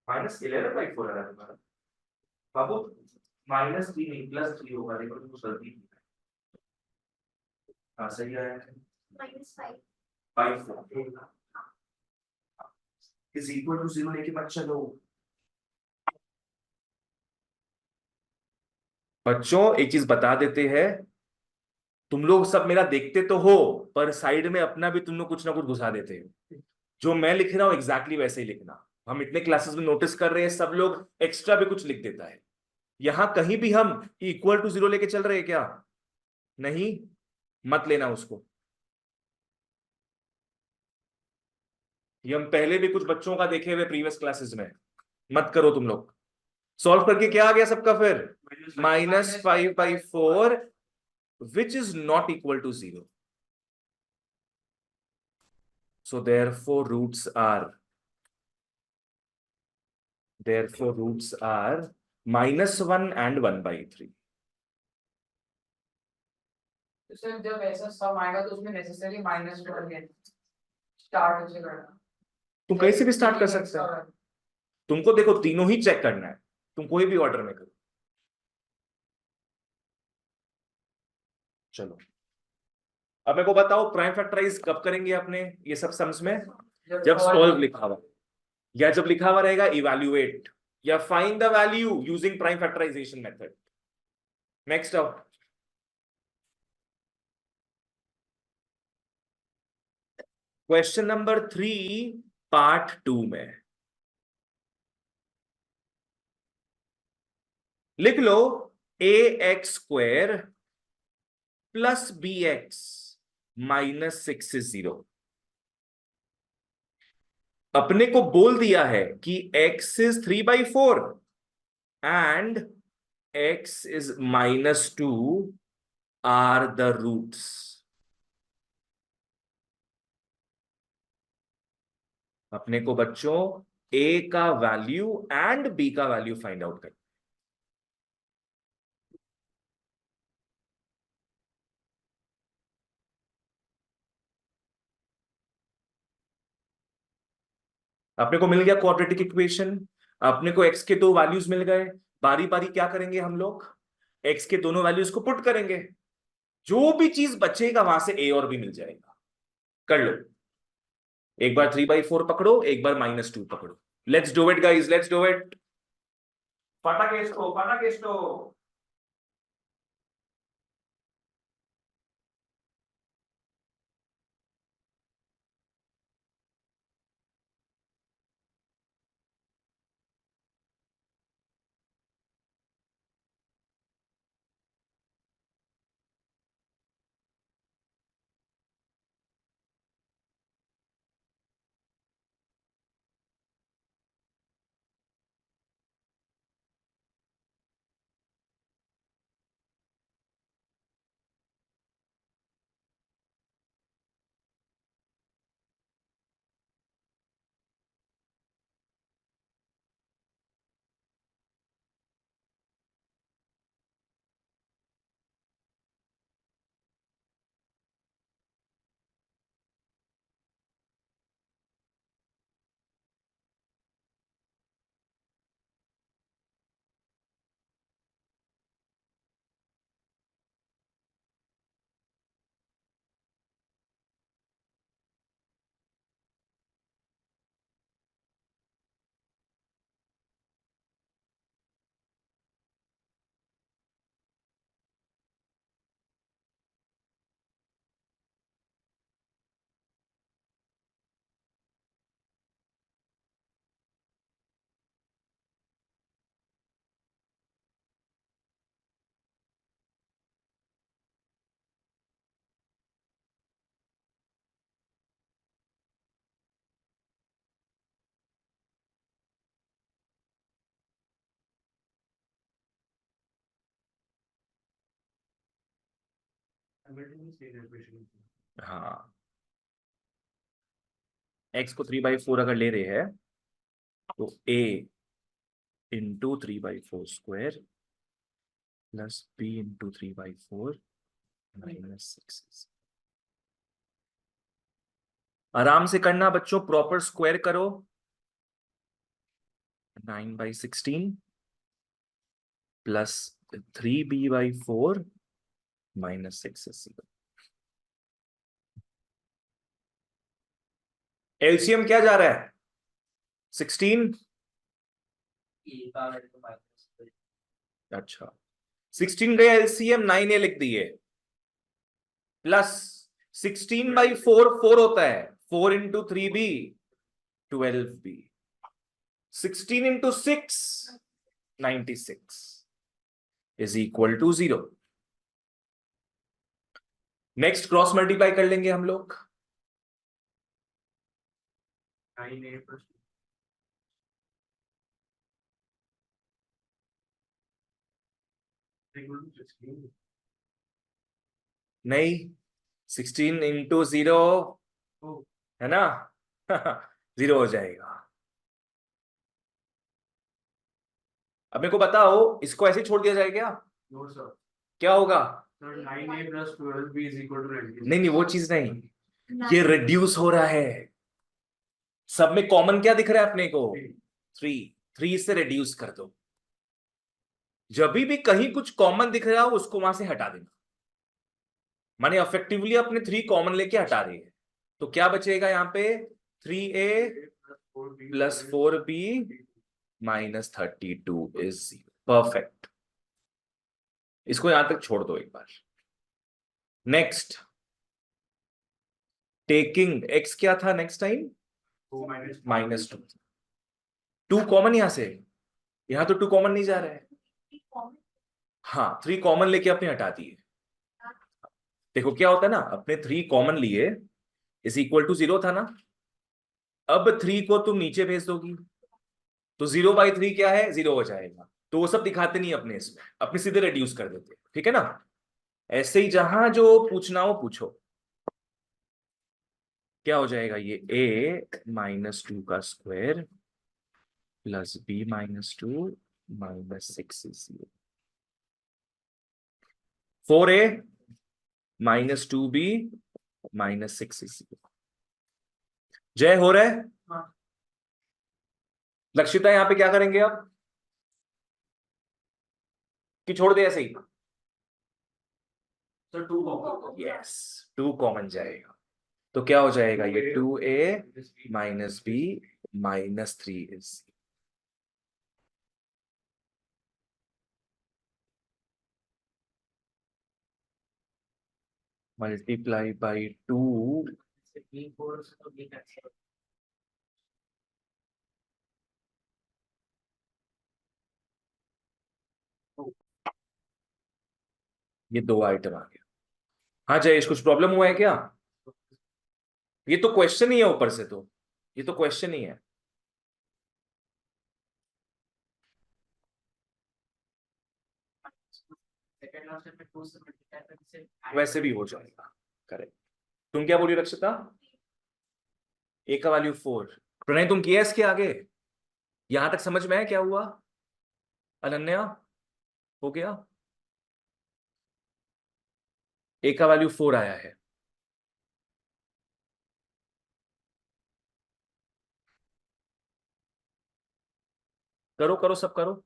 -11/4 आ रहा है तुम्हारा बाबू, -3 नहीं +3 होगा, देखो तो कुछ गलती की है। हाँ सही आया है, -5 इज इक्वल टू 0 लेके मत चलो बच्चों। एक चीज बता देते हैं, तुम लोग सब मेरा देखते तो हो, पर साइड में अपना भी तुम लोग कुछ ना कुछ घुसा देते हो। जो मैं लिख रहा हूं एग्जैक्टली वैसे ही लिखना। हम इतने क्लासेस में नोटिस कर रहे हैं, सब लोग एक्स्ट्रा भी कुछ लिख देता है। यहां कहीं भी हम इक्वल टू 0 लेके चल रहे हैं क्या? नहीं, मत लेना उसको। ये हम पहले भी कुछ बच्चों का देखे हुए प्रीवियस क्लासेस में, मत करो तुम लोग। सॉल्व करके क्या आ गया सबका फिर? -5/4 which is not equal to 0. So therefore roots are -1 and 1/3. तो सर जब ऐसा सम आएगा तो उसमें नेसेसरी -1 स्टार्ट उसे करना। तुम कहीं से भी स्टार्ट कर सकते हो, तुमको देखो तीनों ही चेक करना है, तुम कोई भी ऑर्डर में करो। चलो अब मेरे को बताओ, प्राइम फैक्टराइज कब करेंगे अपने ये सब सम्स में? जब सॉल्व लिखा हुआ, या जब लिखा हुआ रहेगा इवैल्यूएट या find the value using prime factorization method. Next आओ, क्वेश्चन नंबर 3 पार्ट 2 में लिख लो ax² + bx -6 is 0। अपने को बोल दिया है कि x is 3/4 and x is -2 are the roots। अपने को बच्चों a का वैल्यू एंड b का वैल्यू फाइंड आउट करना। अपने को मिल गया क्वाड्रेटिक इक्वेशन, अपने को x के 2 वैल्यूज मिल गए। बारी बारी क्या करेंगे हम लोग? x के दोनों वैल्यूज को पुट करेंगे, जो भी चीज बचेगा वहां से a और b मिल जाएगा। कर लो। एक बार 3/4 पकड़ो, एक बार -2 पकड़ो। Let's do it guys, let's do it. फटाके इसको, फटाके इसको। हाँ, x को 3/4 अगर ले रहे हैं तो a into 3/4² plus b into 3/4 -6। आराम से करना बच्चों, प्रॉपर स्क्वायर करो। 9/16 प्लस 3b/4 -6। एलसीएम क्या जा रहा है? 16। अच्छा, 16 गए एलसीएम, 9a लिख दिए, प्लस 16/4 4 होता है, 4 into 3b 12b, 16 into 6 96 is equal to 0। Next cross multiply कर लेंगे हम लोग। 9a नहीं, 16 इंटू 0 है ना 0 हो जाएगा। अब मेरे को बताओ, इसको ऐसे छोड़ दिया जाए क्या? No sir. क्या होगा? सर 9a + 12b = नहीं नहीं, वो चीज नहीं, ये रिड्यूस हो रहा है। सब में कॉमन क्या दिख रहा है अपने को? 3। 3 से रिड्यूस कर दो। जब भी कहीं कुछ कॉमन दिख रहा हो उसको वहां से हटा देना, माने अफेक्टिवली अपने 3 कॉमन लेके हटा रही है। तो क्या बचेगा यहाँ पे? 3a + 4b -32 is 0। परफेक्ट। इसको यहां तक छोड़ दो एक बार। नेक्स्ट, टेकिंग x क्या था नेक्स्ट टाइम? -2। 2 कॉमन यहां से, यहां तो 2 कॉमन नहीं जा रहा है। हाँ, 3 कॉमन लेके अपने हटा दिए। देखो क्या होता है ना, अपने 3 कॉमन लिए इज इक्वल टू 0 था ना। अब 3 को तुम नीचे भेज दोगी तो 0/3 क्या है? 0 हो जाएगा। तो वो सब दिखाते नहीं अपने, इसमें अपने सीधे रिड्यूस कर देते, ठीक है ना। ऐसे ही जहां जो पूछना हो पूछो। क्या हो जाएगा ये? a -2 का square plus b -2 -6 4a -2b -6। जय हो रहा है? लक्षिता यहां पे क्या करेंगे अब? कि छोड़ दे ऐसे ही? Sir 2 common. यस, 2 कॉमन जाएगा। तो क्या हो जाएगा ये 2a minus B minus 3 multiply by 2 ये 2 आइटम आ गया। हाँ जयेश कुछ प्रॉब्लम हुआ है क्या? ये तो क्वेश्चन ही है ऊपर से, तो ये तो क्वेश्चन ही है। वैसे भी हो जाएगा, करेक्ट। तुम क्या बोली रक्षिता? ए का वैल्यू 4। प्रणय तुम किया इसके आगे? यहां तक समझ में है क्या हुआ? अनन्या हो गया? ए का वैल्यू 4 आया है। करो करो सब करो।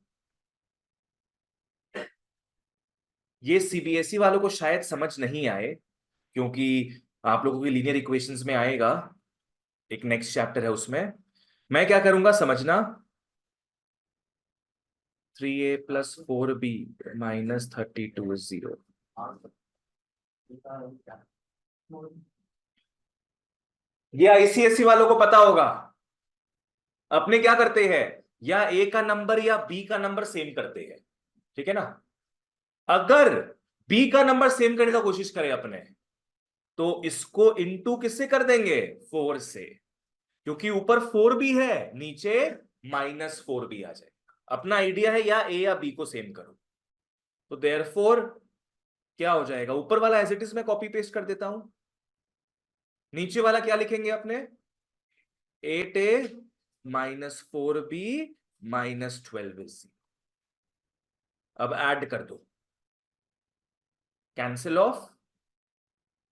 ये सीबीएसई वालों को शायद समझ नहीं आए, क्योंकि आप लोगों की लीनियर इक्वेशंस में आएगा, एक नेक्स्ट चैप्टर है उसमें। मैं क्या करूंगा समझना, 3a plus 4b minus 32 is 0। ये आईसीएसई वालों को पता होगा। अपने क्या करते हैं, या ए का नंबर या बी का नंबर सेम करते हैं, ठीक है ना। अगर बी का नंबर सेम करने का कोशिश करें अपने, तो इसको इनटू किससे कर देंगे? 4 से, क्योंकि ऊपर 4 भी है, नीचे -4 भी आ जाएगा। अपना आइडिया है या ए या बी को सेम करो, तो देयरफॉर क्या हो जाएगा, ऊपर वाला एज इट इज मैं कॉपी पेस्ट कर देता हूं, नीचे वाला क्या लिखेंगे अपने, 8a -4b -12 इज। अब ऐड कर दो, cancel of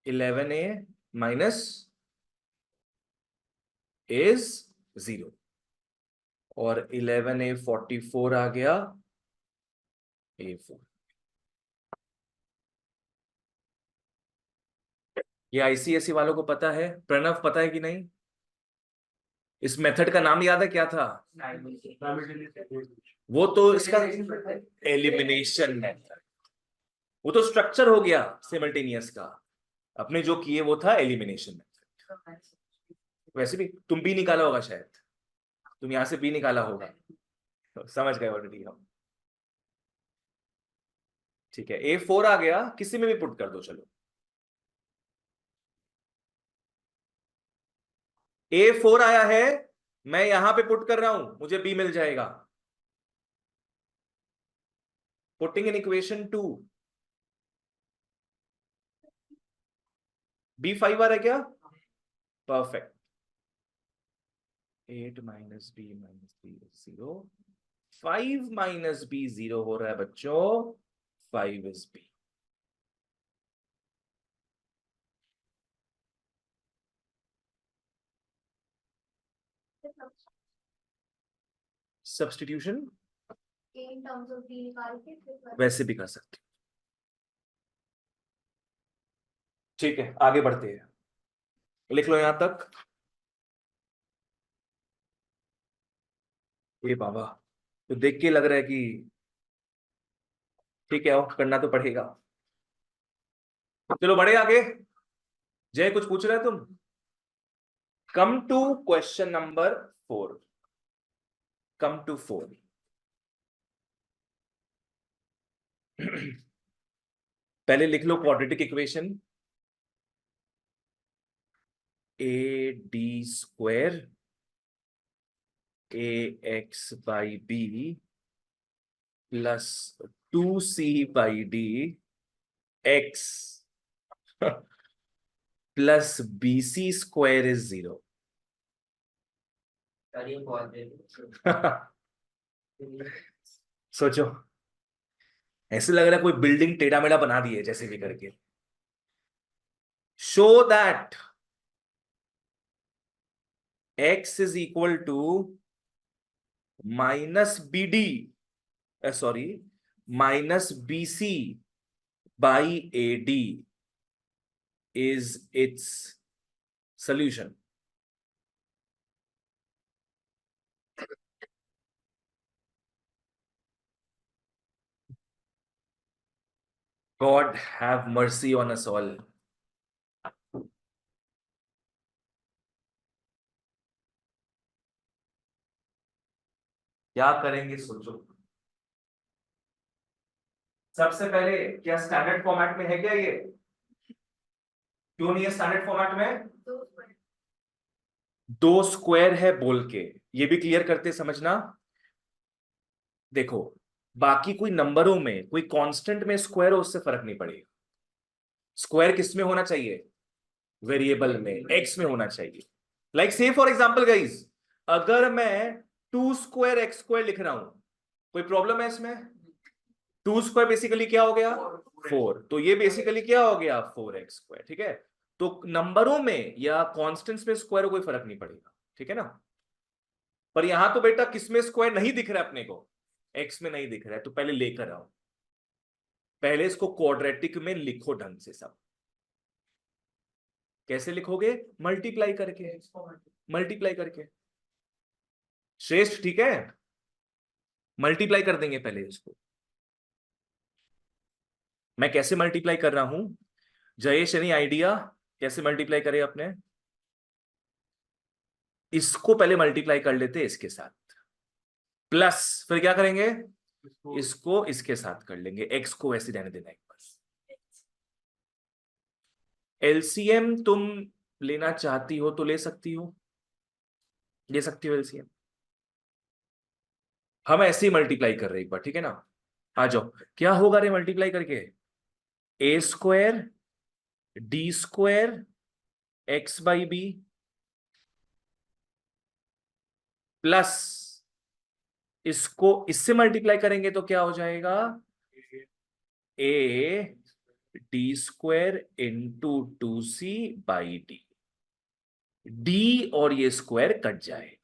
11a minus is 0, और 11a 44 आ गया, a4। ये आईसीएसई वालों को पता है। प्रणव पता है कि नहीं? इस मेथड का नाम याद है क्या था? वो तो इसका एलिमिनेशन मेथड, वो तो स्ट्रक्चर हो गया सिमल्टेनियस का। अपने जो किए वो था एलिमिनेशन मेथड। वैसे भी तुम भी निकाला होगा शायद, तुम यहां से भी निकाला होगा, तो समझ गए ऑलरेडी हम। ठीक है, A4 आ गया, किसी में भी पुट कर दो चलो। A4 आया है, मैं यहां पे पुट कर रहा हूं, मुझे B मिल जाएगा। पुटिंग इन इक्वेशन 2, B5 आ रहा है क्या? Perfect. 8 minus B minus 3 0, 5 minus B 0 हो रहा है बच्चों, 5 is B. Substitution in terms of b निकाल के फिर वैसे भी कर सकते हो। ठीक है आगे बढ़ते हैं, लिख लो यहां तक। ये बाबा, तो देख के लग रहा है कि ठीक है, और करना तो पड़ेगा। चलो बढ़े आगे। जय कुछ पूछ रहे तुम? Come to question number 4। Come to 4। पहले लिख लो quadratic equation, AD² AX/B plus 2C/D X plus BC² is 0। सोचो, ऐसे लग रहा है कोई बिल्डिंग टेढ़ा मेढ़ा बना दी है जैसे भी करके। Show that X is equal to -BD, sorry -BC by AD is its solution. God have mercy on us all. क्या करेंगे सोचो। सबसे पहले क्या स्टैंडर्ड फॉर्मेट में है क्या ये? क्यों नहीं है स्टैंडर्ड फॉर्मेट में? दो स्क्वायर। दो स्क्वायर है बोल के ये भी क्लियर करते समझना। देखो बाकी कोई नंबरों में कोई कांस्टेंट में स्क्वायर हो उससे फर्क नहीं पड़ेगा। स्क्वायर किस में होना चाहिए? वेरिएबल में, एक्स में होना चाहिए। लाइक से फॉर एग्जांपल गाइस, अगर मैं 2 स्क्वायर x स्क्वायर लिख रहा हूं, कोई प्रॉब्लम है इसमें? 2 स्क्वायर बेसिकली क्या हो गया? 4। तो ये बेसिकली क्या हो गया? 4x square. ठीक है, तो नंबरों में या कॉन्स्टेंट्स में स्क्वायर कोई फर्क नहीं पड़ेगा। ठीक है ना? पर यहां तो बेटा किसमें स्क्वायर नहीं दिख रहा है अपने को? एक्स में नहीं दिख रहा है, तो पहले लेकर आओ। पहले इसको क्वाड्रेटिक में लिखो ढंग से सब। कैसे लिखोगे? मल्टीप्लाई करके। मल्टीप्लाई करके श्रेष्ठ। ठीक है, मल्टीप्लाई कर देंगे पहले इसको। मैं कैसे मल्टीप्लाई कर रहा हूं? जयेश एनी आइडिया कैसे मल्टीप्लाई करें अपने? इसको पहले मल्टीप्लाई कर लेते इसके साथ, प्लस फिर क्या करेंगे? इसको इसके साथ कर लेंगे। एक्स को वैसे रहने देना एक बस। एलसीएम तुम लेना चाहती हो तो ले सकती हो, ले सकती हो एलसीएम। हम ऐसे ही मल्टीप्लाई कर रहे हैं एक बार, ठीक है ना? आ जाओ, क्या होगा रे मल्टीप्लाई करके? A square D square X by B plus इसको इससे मल्टीप्लाई करेंगे तो क्या हो जाएगा? A D square into 2c by D. D और ये स्क्वायर कट जाए,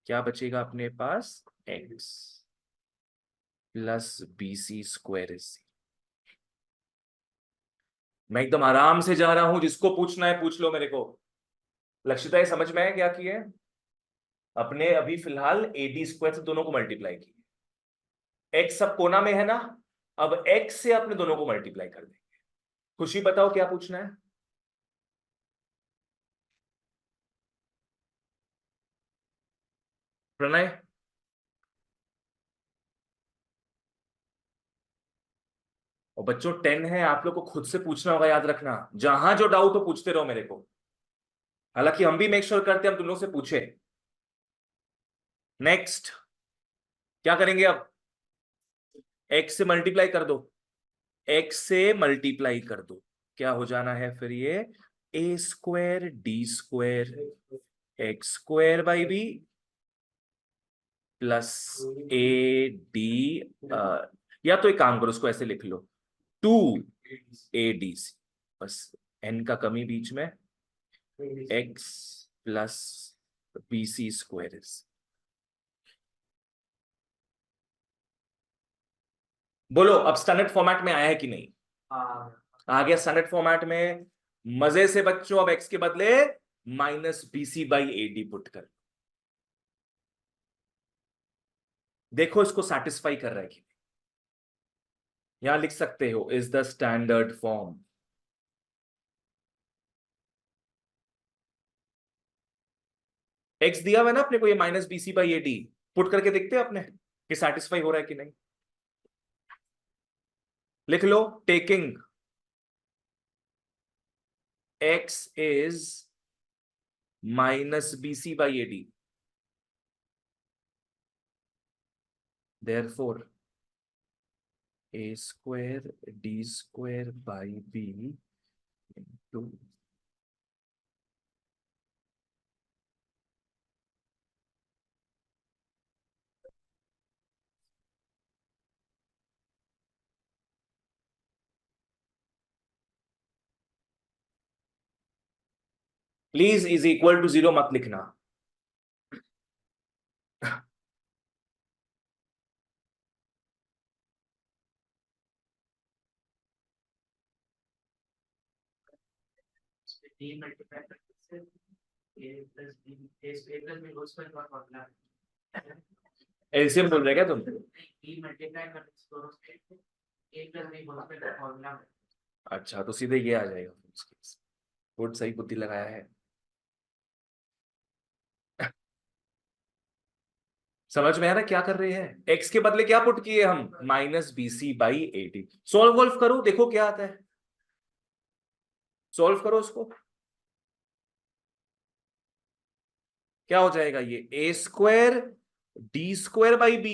क्या बचेगा अपने पास? X plus B C square is. मैं एकदम आराम से जा रहा हूं, जिसको पूछना है पूछ लो मेरे को। लक्षिता ये समझ में है क्या किए? अपने अभी फिलहाल ए डी स्क्वायर से दोनों को मल्टीप्लाई किए। एक्स सब कोना में है ना, अब एक्स से अपने दोनों को मल्टीप्लाई कर देंगे। खुशी बताओ क्या पूछना है? प्रणय? और बच्चों 10 है, आप लोग को खुद से पूछना होगा, याद रखना। जहां जो डाउट हो पूछते रहो मेरे को। हालांकि हम भी मेक श्योर करते हैं हम तुम लोग से पूछे। नेक्स्ट क्या करेंगे अब? एक्स से मल्टीप्लाई कर दो, एक्स से मल्टीप्लाई कर दो। क्या हो जाना है फिर ये? A square D square X square by B plus A D. या तो एक काम करो, उसको ऐसे लिख लो, 2 ADC। बस एन का कमी बीच में, X plus B C square. बोलो अब स्टैंडर्ड फॉर्मेट में आया है कि नहीं? आ गया स्टैंडर्ड फॉर्मेट में। मजे से बच्चों अब एक्स के बदले minus BC by AD put कर। देखो इसको सेटिस्फाई कर रहा है कि नहीं। यहां लिख सकते हो is the standard form. X दिया हुआ है ना अपने को, ये minus BC by AD. Put करके देखते हैं अपने कि सेटिस्फाई हो रहा है कि नहीं। लिख लो, taking x is minus BC by AD, therefore a square d square by b into please is equal to 0 मत लिखना। B multiplied by A plus B whole square का फॉर्मूला एलसीएम बोल रहे क्या तुम? B multiplied by दोनों से A plus B whole square का फॉर्मूला अच्छा, तो सीधे ये आ जाएगा। गुड, सही बुद्धि लगाया है। समझ में आ रहा क्या कर रहे हैं? एक्स के बदले क्या पुट किए हम? -BC/80। सॉल्व वॉल्व करो, देखो क्या आता है। सॉल्व करो उसको, क्या हो जाएगा ये? A² D²/B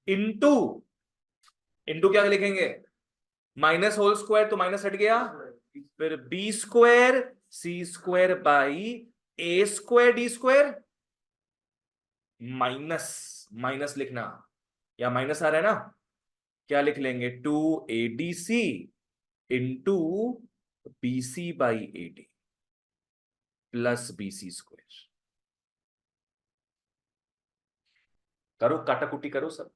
इंटू क्या लिखेंगे? माइनस होल स्क्वायर, तो माइनस हट गया, फिर B² C² D², माइनस लिखना, या माइनस आ रहा है ना, क्या लिख लेंगे? 2ADC into BC/AD plus BC²। करो काटाकुटी करो, सब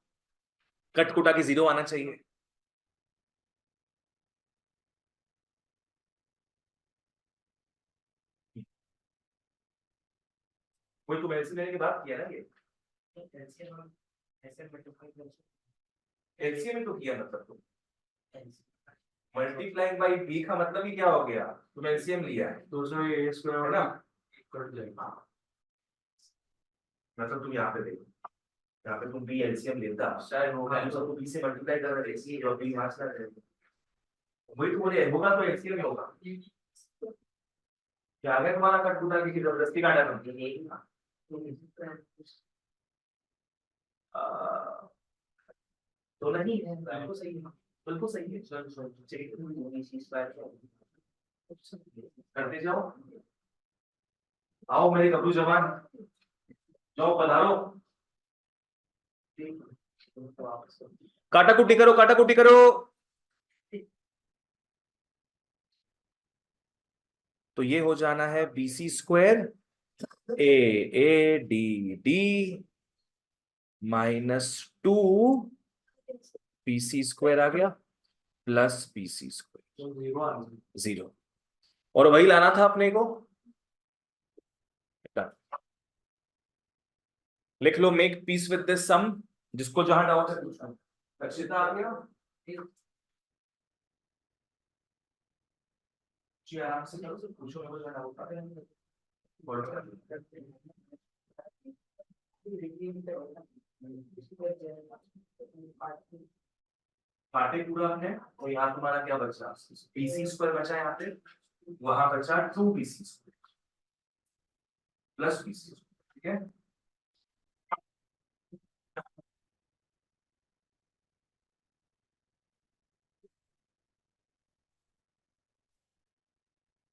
कटकुटा के 0 आना चाहिए। वही तो मैंने लेने के बाद किया ना ये। एलसीएम में तो किया, मतलब तुम मल्टीप्लाइंग बाय बी का मतलब ही क्या हो गया? तुम एलसीएम लिया है, 200 A स्क्वायर है ना? कट जाएगा। मतलब तुम यहाँ पे देखो, यहाँ पे तुम बी एलसीएम लेता शायद होगा, तो बी से मल्टीप्लाई कर रहे थे, और बी मार्क्स कर रहे थे, वही तो बोले होगा, तो एलसीएम में होगा। क्या आ गया तुम्हारा कटकुटा की जबरदस्ती काटा तुम? तो नहीं है, बिल्कुल सही है, बिल्कुल सही है। करते जाओ, आओ मेरे गबरू जवान, जाओ पधारो, काटाकुटी करो, काटाकुटी करो। तो ये हो जाना है BC² AD -2 BC² आ गया प्लस BC², 0। और वही लाना था अपने को। लिख लो मेक पीस विद दिस सम, जिसको जहां डाउट है पूछना। रक्षिता आ गया जी, आराम से करो, पूछो, मेरे को जहां डाउट आ रहा है। पार्टी पूरा है, और यहाँ तुम्हारा क्या बचा? BC² बचा यहाँ पे, वहां बचा 2BC² प्लस BC², ठीक है।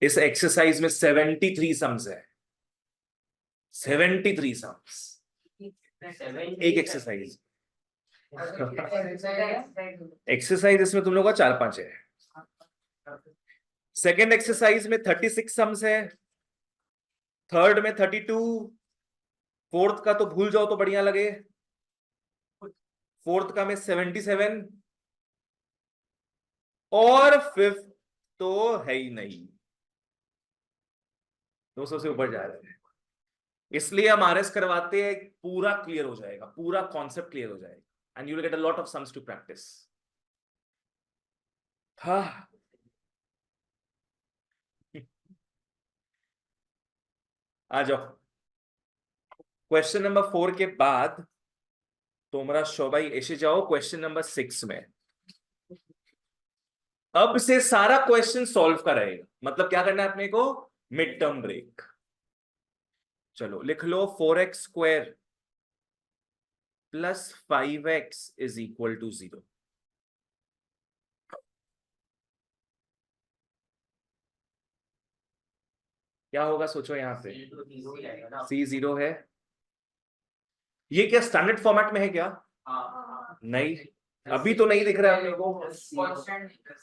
इस एक्सरसाइज में 73 सम्स है, 73 सम्स एक एक्सरसाइज। एक्सरसाइज इसमें तुम लोगों का 4-5 है। सेकेंड एक्सरसाइज में 36 सम्स है, थर्ड में 32, फोर्थ का तो भूल जाओ तो बढ़िया लगे, फोर्थ का में 77, और फिफ्थ तो है ही नहीं, 200 से ऊपर जा रहे हैं। इसलिए हम आरएस करवाते हैं, पूरा क्लियर हो जाएगा, पूरा कॉन्सेप्ट क्लियर हो जाएगा, and you will get a lot of sums to practice. हाँ, आ जाओ। क्वेश्चन नंबर 4 के बाद তোমরা সবাই এসে যাও क्वेश्चन नंबर 6 में। अब से सारा क्वेश्चन सॉल्व का रहेगा, मतलब क्या करना है अपने को? Mid term break. चलो लिख लो 4x² plus 5x is equal to 0। क्या होगा सोचो, यहां पे C 0 है। ये क्या स्टैंडर्ड फॉर्मेट में है क्या? नहीं, अभी तो नहीं दिख रहा है अपने को,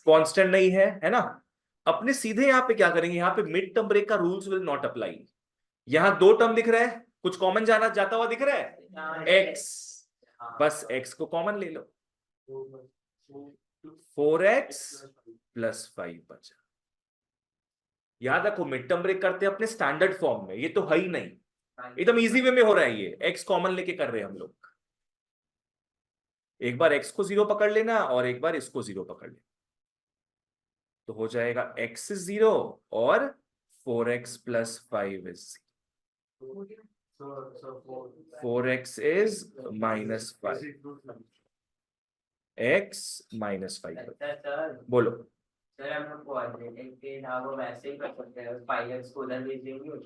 कांस्टेंट नहीं है ना। अपने सीधे यहाँ पे क्या करेंगे, यहाँ पे मिड टर्म ब्रेक का रूल्स विल नॉट अप्लाई। यहाँ 2 टर्म दिख रहा है, कुछ कॉमन जाता हुआ दिख रहा है, x, बस x को कॉमन ले लो, 4x प्लस 5 बचा। याद रखो मिड टर्म ब्रेक करते हैं अपने स्टैंडर्ड फॉर्म में, ये तो है ही नहीं, एकदम इजी वे में हो रहा है ये, एक्स कॉमन लेके कर रहे हैं हम लोग। एक बार एक्स को 0 पकड़ लेना और एक बार इसको 0 पकड़ लेना, तो हो जाएगा x इज 0 और 4x plus 5 is 4x is -5, x -5। Sir बोलो। सर हम लोग क्वाड्रेटिक के ना वो वैसे ही कर सकते हैं, 5x को उधर भेज देंगे,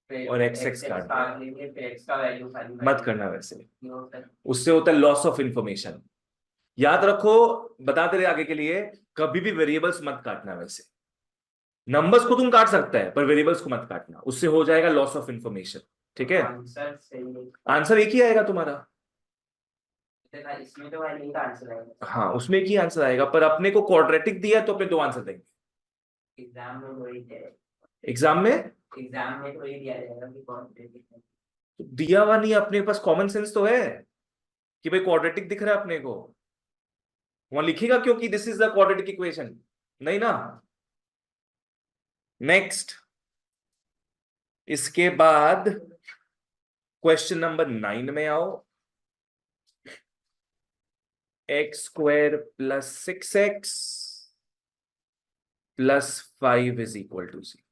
फिर और x काट लेंगे, फिर x का वैल्यू खाली मत करना वैसे, नहीं होता है। उससे होता है लॉस ऑफ इंफॉर्मेशन। याद रखो, बताते रहे आगे के लिए, कभी भी वेरिएबल्स मत काटना वैसे, नंबर्स को तुम काट सकता है पर वेरिएबल्स को मत काटना, उससे हो जाएगा लॉस ऑफ इंफॉर्मेशन। ठीक है, आंसर सही है। आंसर एक ही आएगा तुम्हारा। देखा, इसमें तो वैल्यू का आंसर आएगा। हाँ उसमें एक ही आंसर आएगा, पर अपने को क्वाड्रेटिक दिया तो अपने 2 आंसर देंगे। एग्जाम में वही है, एग्जाम में एग्जाम में तो वही दिया जाएगा कि क्वाड्रेटिक है। तो दिया हुआ नहीं, अपने पास कॉमन सेंस तो है कि भाई क्वाड्रेटिक दिख रहा है अपने को, वहां लिखेगा क्योंकि this is the quadratic equation, नहीं ना। नेक्स्ट, इसके बाद क्वेश्चन नंबर 9 में आओ। x² plus 6x plus 5 is equal to 0।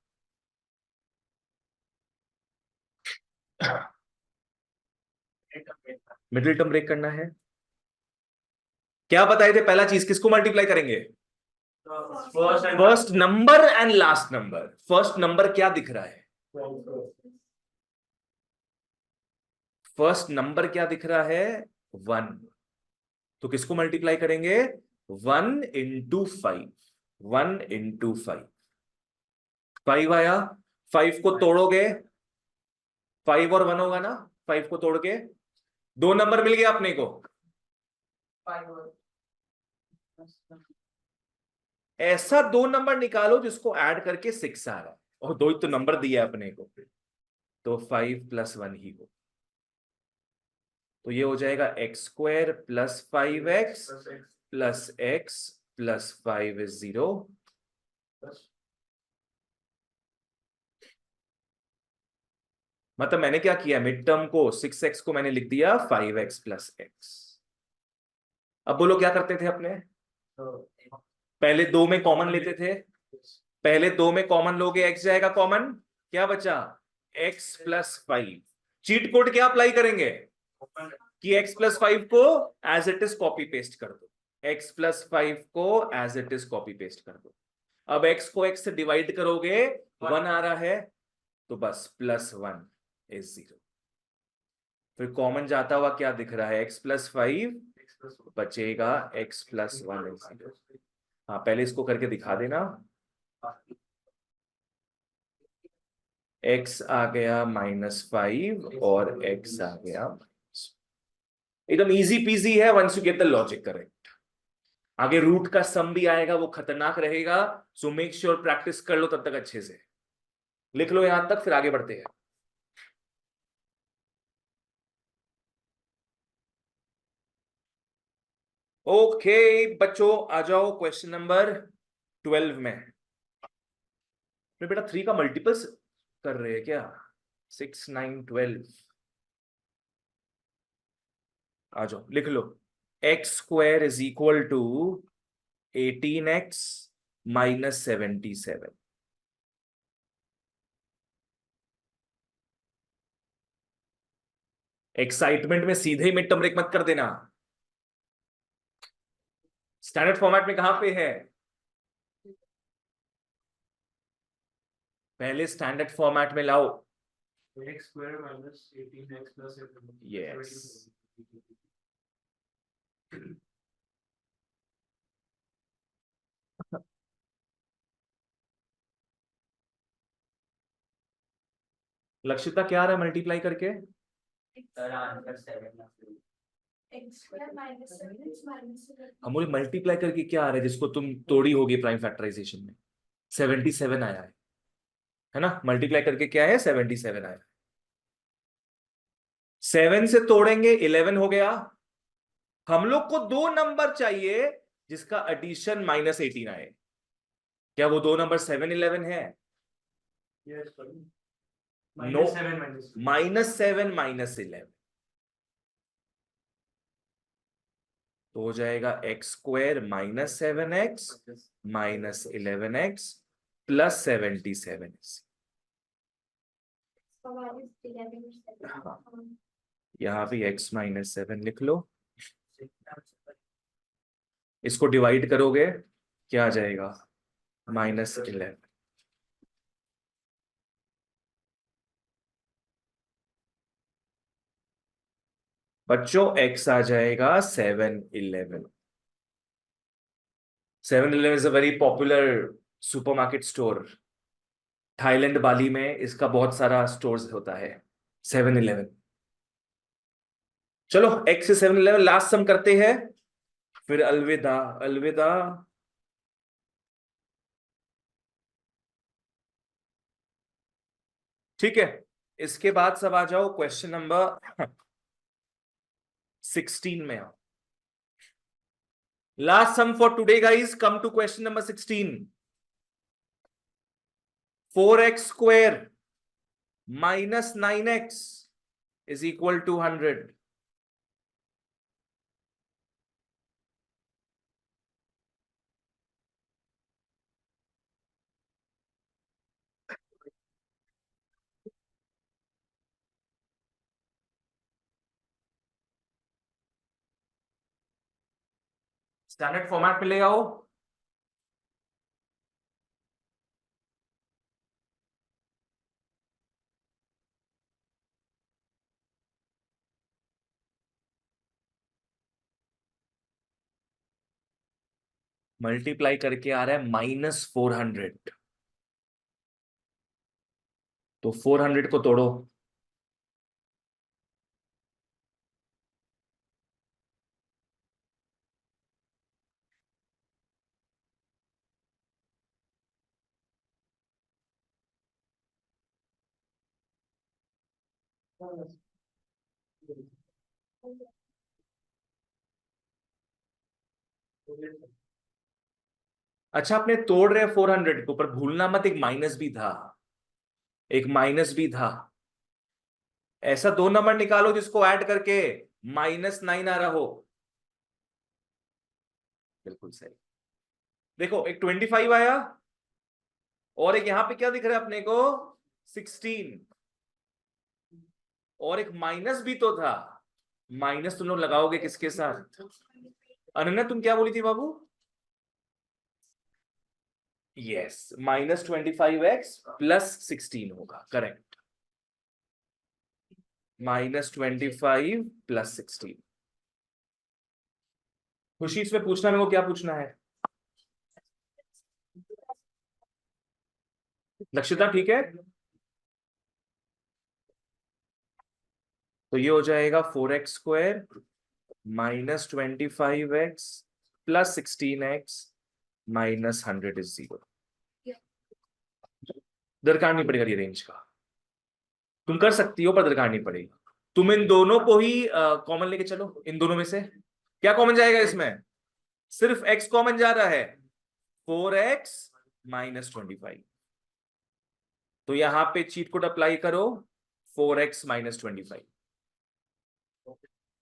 Middle term break करना है। क्या बताए थे, पहला चीज किसको मल्टीप्लाई करेंगे? First number and last number. First number क्या दिख रहा है? फर्स्ट नंबर क्या दिख रहा है? 1। तो किसको मल्टीप्लाई करेंगे? 1 इंटू 5, 1 इंटू 5, 5 आया। 5 को तोड़ोगे, 5 और 1 होगा ना, 5 को तोड़ के 2 नंबर मिल गया अपने को। 5 और ऐसा 2 नंबर निकालो जिसको ऐड करके 6 आ रहा है, और 2 ही तो नंबर दिया अपने को, तो 5 + 1 ही हो। तो ये हो जाएगा x² plus 5x plus x plus 5 is 0। मतलब मैंने क्या किया, मिड टर्म को 6x को मैंने लिख दिया 5x प्लस x। अब बोलो क्या करते थे अपने? पहले 2 में कॉमन लेते थे, पहले 2 में कॉमन लोगे, x जाएगा कॉमन, क्या बचा? x plus 5। चीट कोड क्या अप्लाई करेंगे कि x प्लस 5 को as it is copy paste कर दो, x प्लस 5 को as it is copy paste कर दो। अब x को x से डिवाइड करोगे, 1 आ रहा है, तो बस +1 इज 0। फिर कॉमन जाता हुआ क्या दिख रहा है? x प्लस 5 बचेगा, x प्लस 1 इज 0। हाँ पहले इसको करके दिखा देना। x आ गया -5 और x आ गया -। एकदम इजी पीजी है once you get the logic correct. आगे रूट का सम भी आएगा, वो खतरनाक रहेगा, सो मेक श्योर प्रैक्टिस कर लो तब तक अच्छे से। लिख लो यहां तक, फिर आगे बढ़ते हैं। ओके बच्चों, आ जाओ क्वेश्चन नंबर 12 में। बेटा 3 का मल्टीपल्स कर रहे हैं क्या? 6, 9, 12। आ जाओ लिख लो। x² is equal to 18x minus 77। Excitement में सीधे ही मिड टर्म ब्रेक मत कर देना। स्टैंडर्ड फॉर्मेट में कहां पे है? पहले स्टैंडर्ड फॉर्मेट में लाओ। x² minus 18x plus 7. Yes. Lakshita क्या आ रहा है मल्टीप्लाई करके? Sir answer 7 x² minus 7x minus 7। हम बोले मल्टीप्लाई करके क्या आ रहा है जिसको तुम तोड़ी होगी प्राइम फैक्टराइजेशन में? 77 आया है ना? मल्टीप्लाई करके क्या है? 77 आया। 7 से तोड़ेंगे 11 हो गया। हम लोग को 2 नंबर चाहिए जिसका एडिशन -18 आए। क्या वो 2 नंबर 7, 11 है? Yes, sir. No. -7 minus. -7 -11 तो हो जाएगा x² -7x -11x + 77 So minus 11 is 7. हाँ। यहाँ भी x -7 लिख लो, इसको डिवाइड करोगे क्या आ जाएगा -11। बच्चों x आ जाएगा 7-11। 7-11 is a very popular supermarket store. Thailand Bali में इसका बहुत सारा स्टोर्स होता है 7-11। चलो x से 7-11 लास्ट सम करते हैं, फिर अलविदा अलविदा। ठीक है, इसके बाद सब आ जाओ क्वेश्चन नंबर 16 में आओ। Last sum for today guys, come to question number 16। 4x² -9x is equal to 100। Standard format में ले आओ। मल्टीप्लाई करके आ रहा है -400, तो 400 को तोड़ो। अच्छा, आपने तोड़ रहे 400 को, पर भूलना मत एक माइनस भी था, एक माइनस भी था। ऐसा दो नंबर निकालो जिसको ऐड करके -9 आ रहा हो। बिल्कुल सही। देखो एक 25 आया, और एक यहां पे क्या दिख रहा है अपने को 16, और एक माइनस भी तो था। माइनस तुम लोग लगाओगे किसके साथ? अनन्या तुम क्या बोली थी बाबू? यस, -25x + 16 होगा, करेक्ट। -25 + 16। खुशी इसमें पूछना, मेरे को क्या पूछना है? लक्षिता ठीक है? तो ये हो जाएगा 4x² -25x + 16x -100 is 0। दरकार नहीं पड़ेगा ये रेंज का, तुम कर सकती हो, पर दरकार नहीं पड़ेगा। तुम इन दोनों को ही कॉमन लेके चलो। इन दोनों में से क्या कॉमन जाएगा इसमें? सिर्फ x कॉमन जा रहा है, 4x -25। तो यहां पे चीट कोड अप्लाई करो, 4x -25।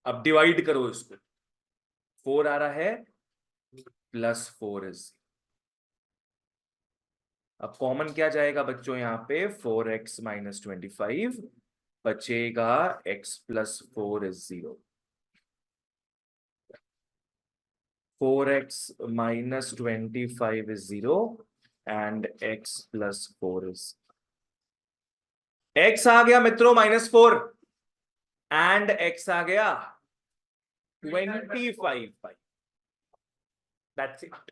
अब डिवाइड करो इसको, 4 आ रहा है +4 is। अब कॉमन क्या जाएगा बच्चों यहाँ पे? 4x -25 बचेगा, x + 4 is 0। 4x -25 is 0 and x + 4 is। x आ गया मित्रों -4 एंड x आ गया 25। That's it.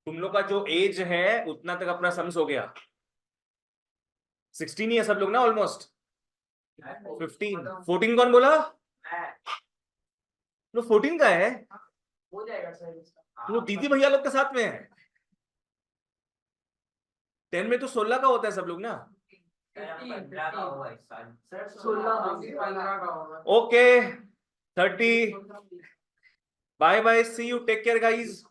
तुम लोग का जो एज है उतना तक अपना सम्स हो गया। 16 ही है सब लोग ना, ऑलमोस्ट 15। 14 कौन बोला? तो 14 का है, हो जाएगा सर इसका। तो दीदी भैया लोग के साथ में है। 10 में तो 16 का होता है सब लोग ना। 15 का होगा इस साल। सर 16 का होगा। Okay 30। Bye bye, see you, take care guys.